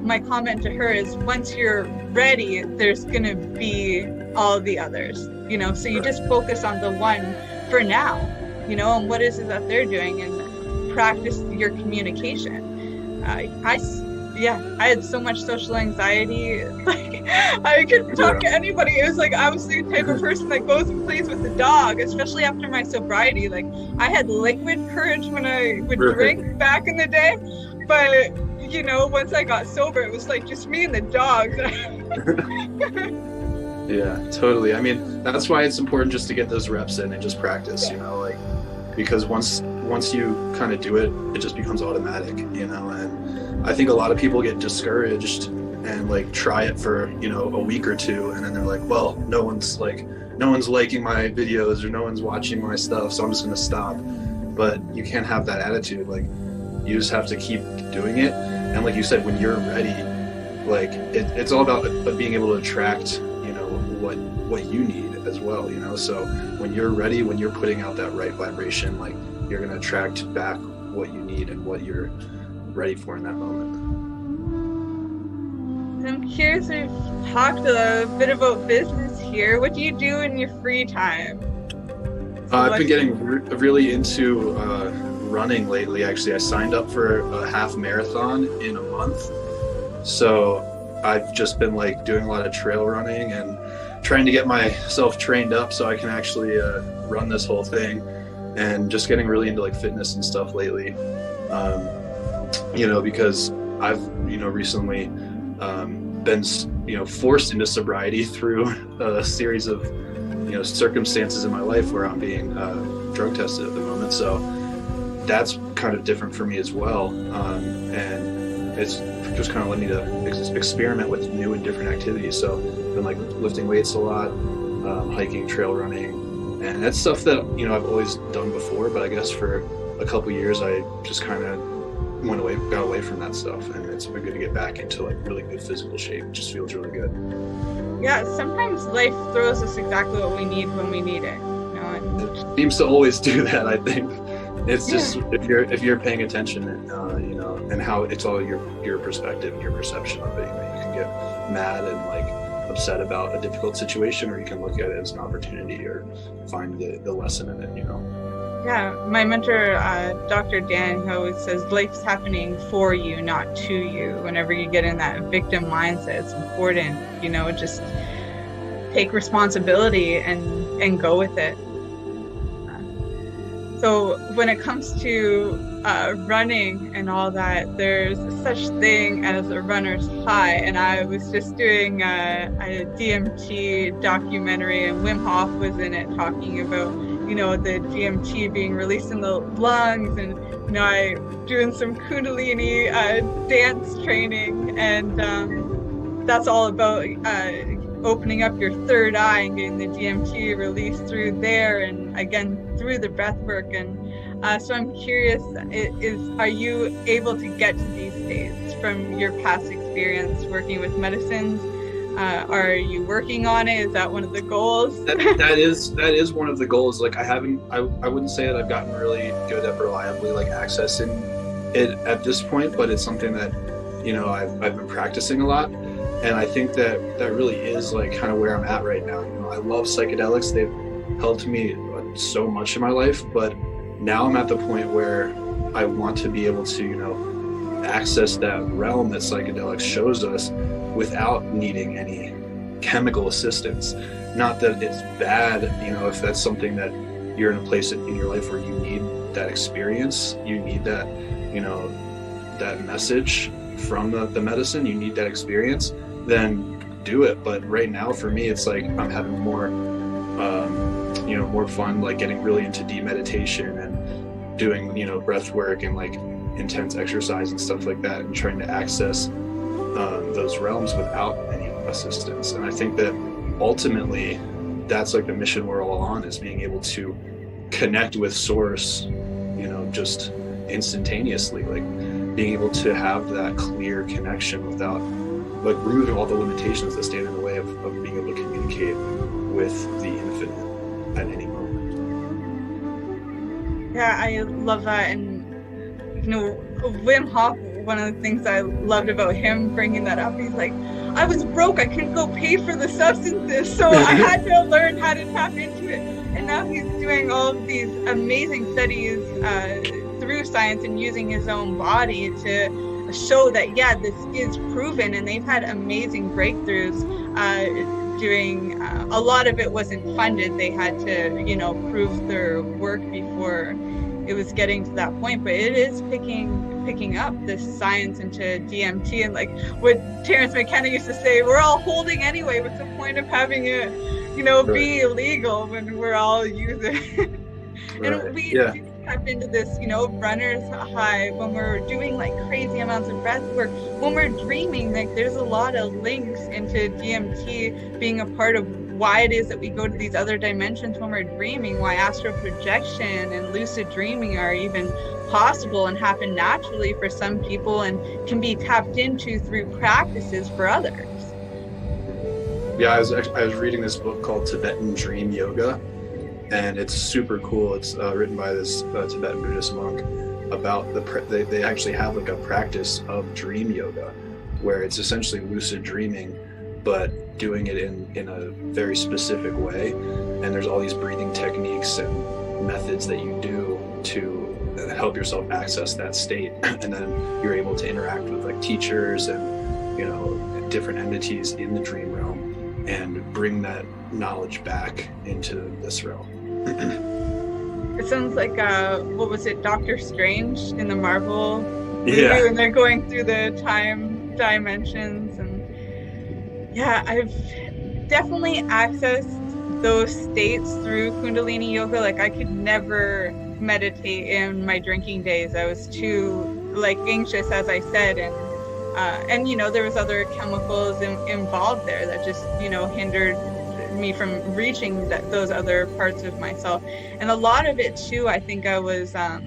my comment to her is, once you're ready, there's gonna be all the others, so you just focus on the one for now, and what is it that they're doing, and practice your communication. I had so much social anxiety, like I could talk to anybody. It was like I was the type of person that goes and plays with the dog, especially after my sobriety. Like I had liquid courage when I would drink back in the day, but once I got sober, it was like just me and the dog. Yeah, totally. I mean, that's why it's important just to get those reps in and just practice, because once you kind of do it, it just becomes automatic, and I think a lot of people get discouraged and like try it for, a week or two, and then they're like, well, no one's liking my videos or no one's watching my stuff, so I'm just going to stop. But you can't have that attitude. Like, you just have to keep doing it. And like you said, when you're ready, like it's all about being able to attract, what you need as well, so when you're ready, when you're putting out that right vibration, like you're going to attract back what you need and what you're ready for in that moment. I'm curious, we've talked a bit about business here. What do you do in your free time? I've been getting really into running lately. Actually, I signed up for a half marathon in a month, so I've just been like doing a lot of trail running and trying to get myself trained up so I can actually run this whole thing, and just getting really into like fitness and stuff lately, because I've recently been forced into sobriety through a series of circumstances in my life where I'm being drug tested at the moment, so that's kind of different for me as well, and it's just kind of led me to experiment with new and different activities. So I've been like lifting weights a lot, hiking, trail running, and that's stuff that I've always done before, but I guess for a couple years I just kind of got away from that stuff, and it's been good to get back into like really good physical shape. It just feels really good. Yeah, sometimes life throws us exactly what we need when we need it. It seems to always do that, I think. It's just if you're paying attention, and how it's all your perspective and your perception of it. You can get mad and like upset about a difficult situation, or you can look at it as an opportunity or find the lesson in it. Yeah, my mentor, Dr. Dan, he always says life's happening for you, not to you. Whenever you get in that victim mindset, it's important, just take responsibility and go with it. So when it comes to running and all that, there's such thing as a runner's high. And I was just doing a DMT documentary, and Wim Hof was in it talking about, the DMT being released in the lungs, and, I doing some Kundalini dance training, and that's all about opening up your third eye and getting the DMT released through there, and again through the breath work. And so I'm curious, are you able to get to these states from your past experience working with medicines? Are you working on it? Is that one of the goals? that is one of the goals. Like I wouldn't say that I've gotten really good at reliably like accessing it at this point, but it's something that I've been practicing a lot. And I think that really is like kind of where I'm at right now. I love psychedelics. They've helped me so much in my life, but now I'm at the point where I want to be able to, access that realm that psychedelics shows us without needing any chemical assistance. Not that it's bad, if that's something that you're in a place in your life where you need that experience, you need that, that message from the medicine, you need that experience, then do it. But right now for me, it's like I'm having more more fun, like getting really into deep meditation and doing breath work and like intense exercise and stuff like that, and trying to access those realms without any assistance. And I think that ultimately that's like the mission we're all on, is being able to connect with source, just instantaneously, like being able to have that clear connection without like removing all the limitations that stand in the way of being able to communicate with the infinite at any moment. Yeah, I love that. And Wim Hof, one of the things I loved about him bringing that up, he's like, I was broke, I couldn't go pay for the substances, so I had to learn how to tap into it. And now he's doing all of these amazing studies through science and using his own body to show that, yeah, this is proven. And they've had amazing breakthroughs doing, a lot of it wasn't funded. They had to, prove their work before it was getting to that point, but it is picking up this science into DMT. And like what Terence McKenna used to say, we're all holding anyway. What's the point of having it, be illegal when we're all using it? And we tap into this, runner's high when we're doing like crazy amounts of breath work. When we're dreaming, like there's a lot of links into DMT being a part of why it is that we go to these other dimensions when we're dreaming, why astral projection and lucid dreaming are even possible and happen naturally for some people and can be tapped into through practices for others. Yeah, I was reading this book called Tibetan Dream Yoga, and it's super cool. It's written by this Tibetan Buddhist monk about they actually have like a practice of dream yoga where it's essentially lucid dreaming, but doing it in a very specific way. And there's all these breathing techniques and methods that you do to help yourself access that state. And then you're able to interact with like teachers and, different entities in the dream realm and bring that knowledge back into this realm. It sounds like, what was it, Doctor Strange in the Marvel movie, Yeah. and they're going through the time dimensions. And yeah, I've definitely accessed those states through Kundalini Yoga. Like I could never meditate in my drinking days. I was too anxious, as I said, and there was other chemicals involved there that just hindered me from reaching those other parts of myself. And a lot of it too, I think I was I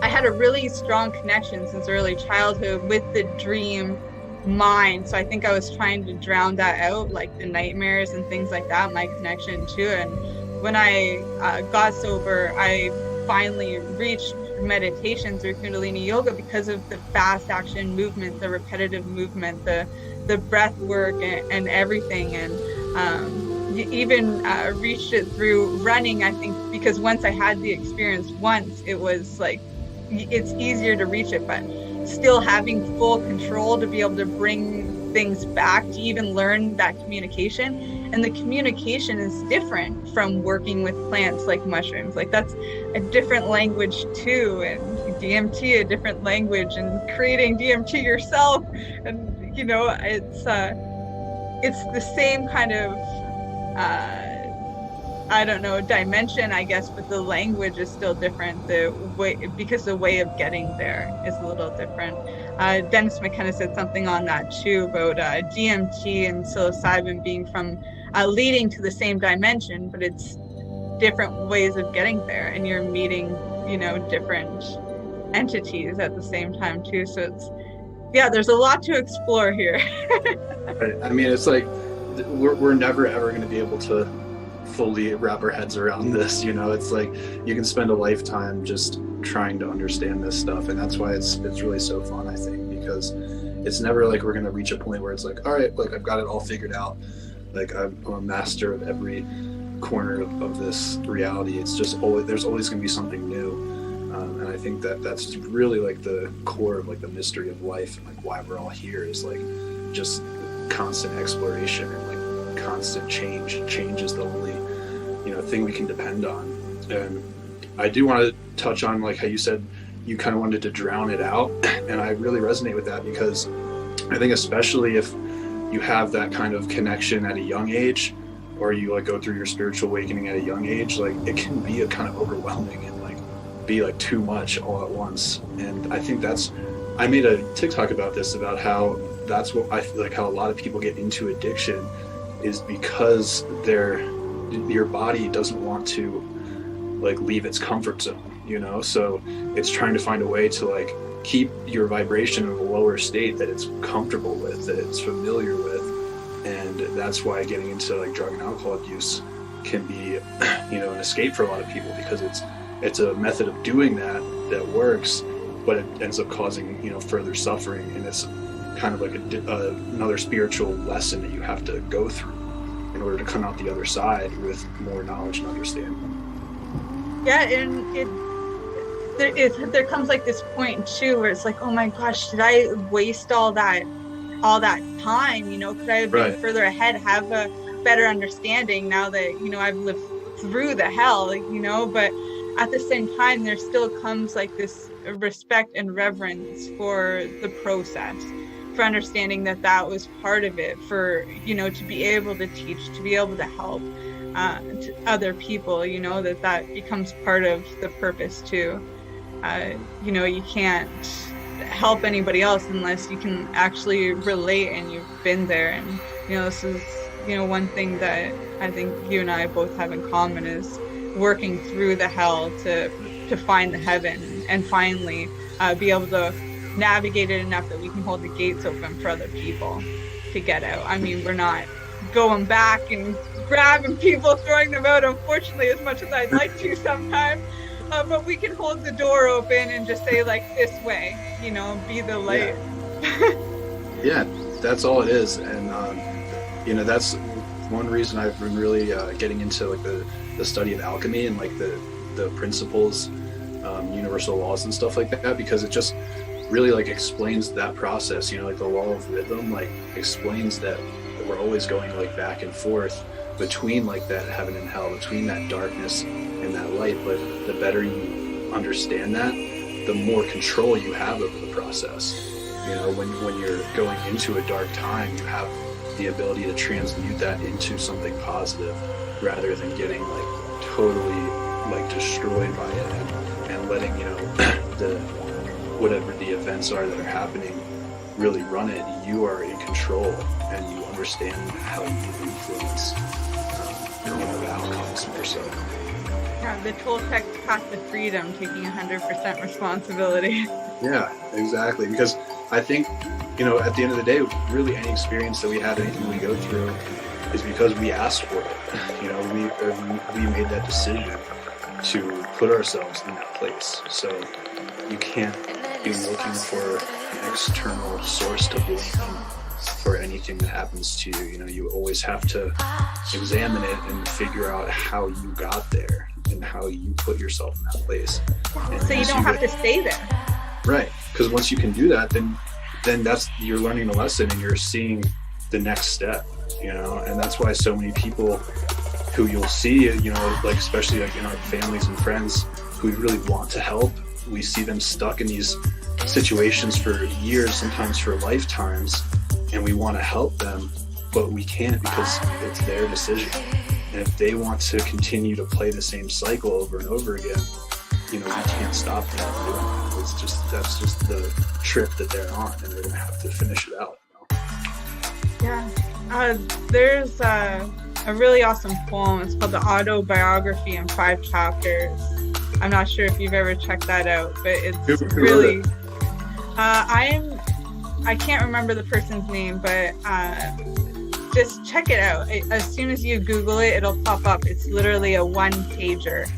had a really strong connection since early childhood with the dream mind. So I think I was trying to drown that out, like the nightmares and things like that, my connection to it. And when I got sober, I finally reached meditation through Kundalini Yoga because of the fast action movement, the repetitive movement, the breath work and everything. And even reached it through running, I think, because once I had the experience once, it was like, it's easier to reach it, but still having full control to be able to bring things back, to even learn that communication. And the communication is different from working with plants like mushrooms. Like that's a different language too, and DMT a different language, and creating DMT yourself. And it's the same kind of dimension, I guess, but the language is still different. Because the way of getting there is a little different. Dennis McKenna said something on that too about DMT and psilocybin being from leading to the same dimension, but it's different ways of getting there, and you're meeting, different entities at the same time too. So it's, there's a lot to explore here. Right. I mean, it's like we're never ever going to be able to fully wrap our heads around this. It's like you can spend a lifetime just trying to understand this stuff, and that's why it's really so fun, I think, because it's never like we're going to reach a point where it's like, all right, like I've got it all figured out, like I'm a master of every corner of this reality. It's just there's always going to be something new. And I think that's really like the core of like the mystery of life, and like why we're all here is like just constant exploration and like constant change. Change is the only thing we can depend on. And I do want to touch on like how you said you kind of wanted to drown it out, and I really resonate with that, because I think especially if you have that kind of connection at a young age, or you like go through your spiritual awakening at a young age, like it can be a kind of overwhelming and like be like too much all at once. And I think I made a TikTok about this, about how that's what I feel like how a lot of people get into addiction is because your body doesn't want to like leave its comfort zone. you know? So it's trying to find a way to like keep your vibration in a lower state that it's comfortable with, that it's familiar with. And that's why getting into like drug and alcohol abuse can be, you know, an escape for a lot of people, because it's a method of doing that works, but it ends up causing, you know, further suffering. And it's kind of like another spiritual lesson that you have to go through in order to come out the other side with more knowledge and understanding. Yeah, and there comes like this point too where it's like, oh my gosh, did I waste all that time? You know, could I have been further ahead, have a better understanding now that, you know, I've lived through the hell, like, you know? But at the same time, there still comes like this respect and reverence for the process, for understanding that was part of it, for, you know, to be able to teach, to be able to help to other people, you know, that becomes part of the purpose too. You know, you can't help anybody else unless you can actually relate and you've been there. And, you know, this is, you know, one thing that I think you and I both have in common is working through the hell to find the heaven, and finally be able to navigate it enough that we can hold the gates open for other people to get out. I mean, we're not going back and grabbing people, throwing them out, unfortunately, as much as I'd like to sometimes. But we can hold the door open and just say, like, this way, you know, be the light. Yeah, that's all it is. And, you know, that's one reason I've been really getting into, like, the study of alchemy and, like, the principles, universal laws and stuff like that, because it just really, like, explains that process, you know, like the law of rhythm, like, explains that we're always going, like, back and forth between, like, that heaven and hell, between that darkness and that light. But the better you understand that, the more control you have over the process. You know, when you're going into a dark time, you have the ability to transmute that into something positive, rather than getting, like, totally, like, destroyed by it and letting, you know, whatever the events are that are happening really run it. You are in control, and you understand how you influence you know, the outcomes more so. Yeah, the Toltec path to freedom, taking 100% responsibility. Yeah, exactly. Because I think, you know, at the end of the day, really any experience that we have, anything we go through, is because we asked for it. You know, we made that decision to put ourselves in that place. So you can't be looking for an external source to blame for anything that happens to you. You know, you always have to examine it and figure out how you got there and how you put yourself in that place. And so you don't have to stay there. Right, because once you can do that, then that's, you're learning the lesson and you're seeing the next step, you know. And that's why so many people who you'll see, you know, like especially like in our families and friends who really want to help, we see them stuck in these situations for years, sometimes for lifetimes, and we want to help them, but we can't, because it's their decision. And if they want to continue to play the same cycle over and over again, you know, we can't stop them from doing it. It's just, that's just the trip that they're on, and they're gonna have to finish it out, you know? Yeah, there's a really awesome poem. It's called The Autobiography in 5 Chapters. I'm not sure if you've ever checked that out, but it's really, I can't remember the person's name, but just check it out. As soon as you Google it, it'll pop up. It's literally a 1-pager.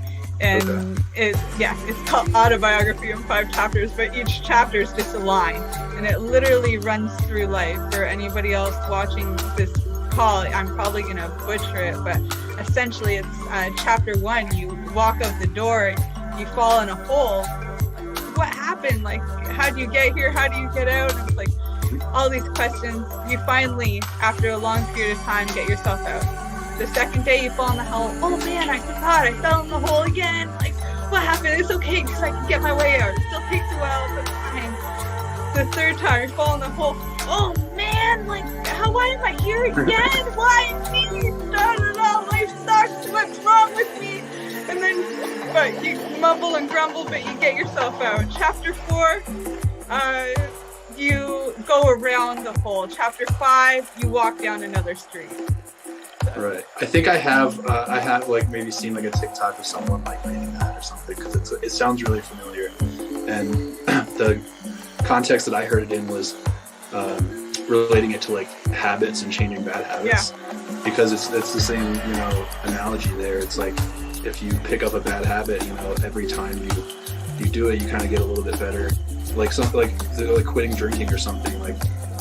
And it's called Autobiography in 5 Chapters, but each chapter is just a line. And it literally runs through life. For anybody else watching this call, I'm probably going to butcher it, but essentially it's chapter 1. You walk out the door, you fall in a hole. What happened? Like, how do you get here? How do you get out? And it's like all these questions. You finally, after a long period of time, get yourself out. The second day you fall in the hole, oh man, I forgot, I fell in the hole again. Like, what happened? It's okay, because I can get my way out. It still takes a while, but fine. The third time you fall in the hole, oh man, like, why am I here again? Why me? Life sucks, what's wrong with me? And then, but you mumble and grumble, but you get yourself out. Chapter 4, you go around the hole. Chapter 5, you walk down another street. Right. I think I have like maybe seen like a TikTok of someone like reading that or something, because it sounds really familiar. And the context that I heard it in was relating it to like habits and changing bad habits, because it's the same, you know, analogy there. It's like if you pick up a bad habit, you know, every time you do it, you kind of get a little bit better. Like something like quitting drinking or something. Like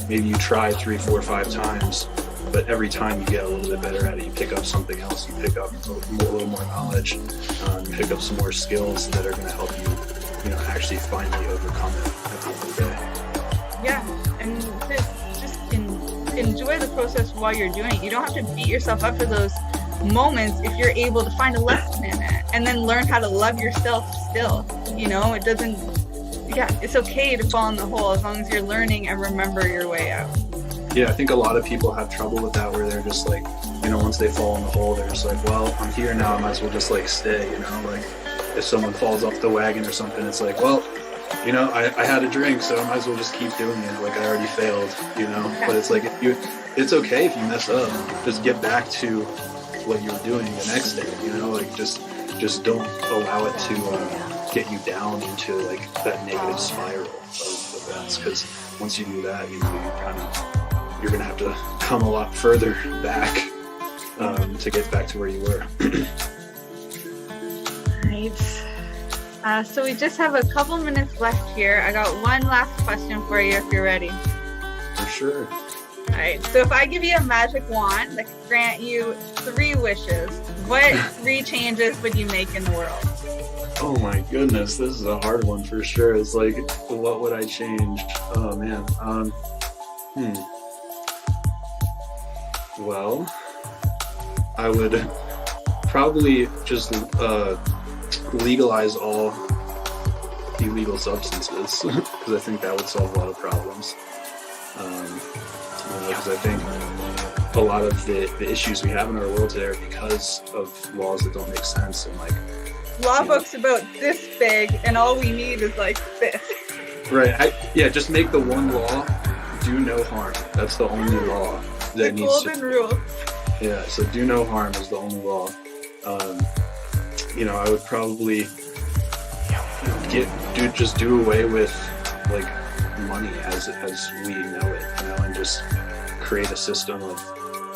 maybe you try 3, 4, 5 times, but every time you get a little bit better at it. You pick up something else. You pick up a little more knowledge. You pick up some more skills that are going to help you, you know, actually finally overcome it at the end of the day. Yeah, and just enjoy the process while you're doing it. You don't have to beat yourself up for those moments if you're able to find a lesson in it and then learn how to love yourself still. You know, it doesn't. Yeah, it's okay to fall in the hole as long as you're learning and remember your way out. Yeah, I think a lot of people have trouble with that, where they're just like, you know, once they fall in the hole, they're just like, well, I'm here now, I might as well just like stay, you know, like if someone falls off the wagon or something, it's like, well, you know, I had a drink, so I might as well just keep doing it, like I already failed, you know. But it's like, it's okay if you mess up, just get back to what you were doing the next day, you know, like just don't allow it to get you down into like that negative spiral of events, because once you do that, you know, you're gonna have to come a lot further back to get back to where you were. Right. So we just have a couple minutes left here. I got one last question for you if you're ready. For sure. All right. So if I give you a magic wand that could grant you 3 wishes, what 3 changes would you make in the world? Oh my goodness, this is a hard one for sure. It's like, what would I change? Oh man. Well, I would probably just legalize all illegal substances, because I think that would solve a lot of problems. Because I think a lot of the issues we have in our world today are because of laws that don't make sense, and like law books about this big, and all we need is like this. Right. Just make the one law: do no harm. That's the only law that needs golden rule. Yeah. So do no harm is the only law. You know, I would probably do away with like money as we know it, you know, and just create a system of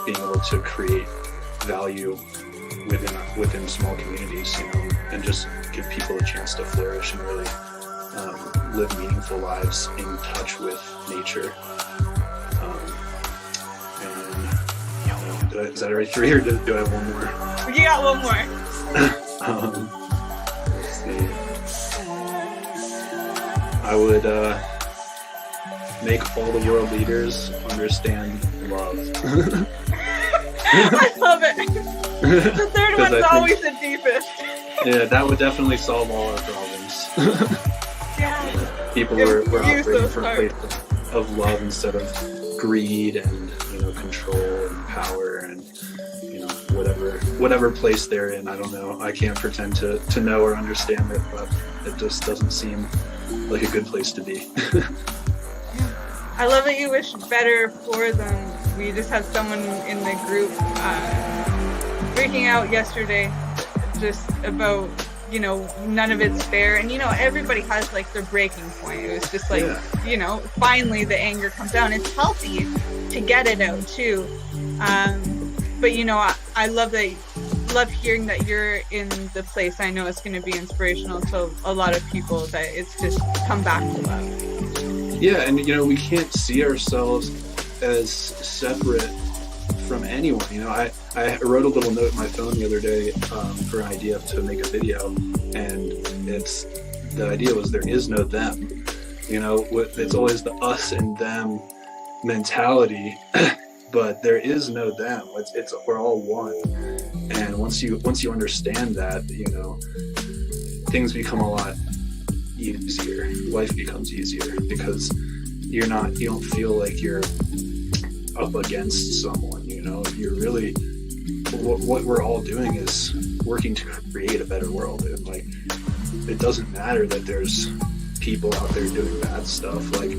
being able to create value within small communities, you know, and just give people a chance to flourish and really live meaningful lives in touch with nature. Is that already 3, or do I have one more? You got one more. Let's see. I would make all the world leaders understand love. I love it. The third one's always the deepest. Yeah, that would definitely solve all our problems. Yeah. People were operating from a place of love instead of greed and, you know, control and power and, you know, whatever place they're in. I don't know. I can't pretend to know or understand it, but it just doesn't seem like a good place to be. I love that you wish better for them. We just had someone in the group freaking out yesterday just about, you know, none of it's fair. And, you know, everybody has like their breaking point. It was just like, you know, finally the anger comes down. It's healthy to get it out too. But, you know, I love hearing that you're in the place. I know it's going to be inspirational to a lot of people that it's just come back to love. Yeah, and you know, we can't see ourselves as separate from anyone. You know, I wrote a little note in my phone the other day for an idea to make a video, and the idea was there is no them. You know, it's always the us and them mentality, but there is no them. It's we're all one. And once you understand that, you know, things become a lot easier. Life becomes easier because you don't feel like you're up against someone, you know. You're really, what we're all doing is working to create a better world. And like, it doesn't matter that there's people out there doing bad stuff. Like,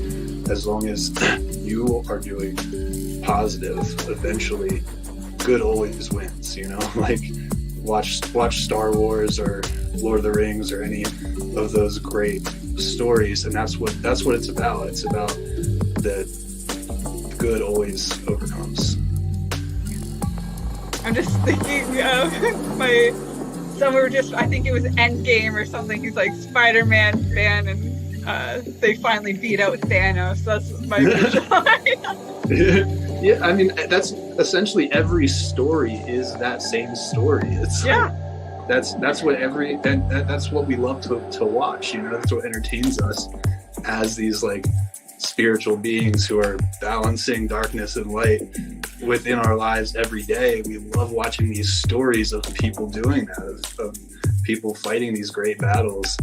as long as you are doing positive, eventually good always wins, you know. Like, watch Star Wars or Lord of the Rings or any of those great stories. And that's what it's about. It's about the good always overcomes. I'm just thinking of I think it was Endgame or something. He's like Spider-Man fan, and they finally beat out Thanos. That's my visual. Yeah, I mean, that's essentially every story is that same story. It's that's what that's what we love to watch. You know, that's what entertains us as these like spiritual beings who are balancing darkness and light within our lives every day. We love watching these stories of people doing that, of people fighting these great battles,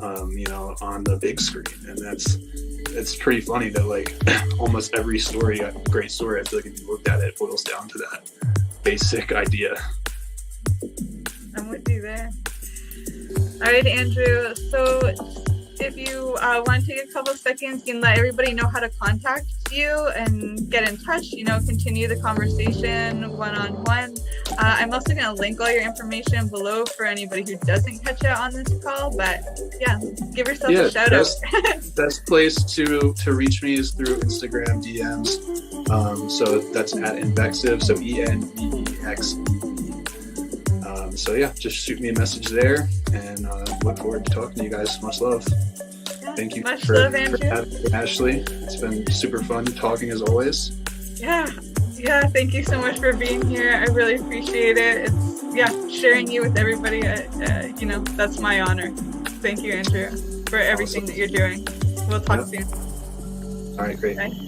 you know, on the big screen. And it's pretty funny that like almost every story, great story, I feel like if you looked at it, it boils down to that basic idea. I'm with you there. All right, Andrew. So if you want to take a couple of seconds, you can let everybody know how to contact you and get in touch, you know, continue the conversation one-on-one. I'm also going to link all your information below for anybody who doesn't catch it on this call, but yeah, give yourself a shout out. Best place to reach me is through Instagram DMs. So that's at Invexive, so ENVEX. So yeah, just shoot me a message there, and look forward to talking to you guys. Much love. Thank you for having me, Ashley. It's been super fun talking as always. Yeah, thank you so much for being here. I really appreciate it. It's sharing you with everybody. You know, that's my honor. Thank you, Andrew, for everything that you're doing. We'll talk soon. All right, great. Bye.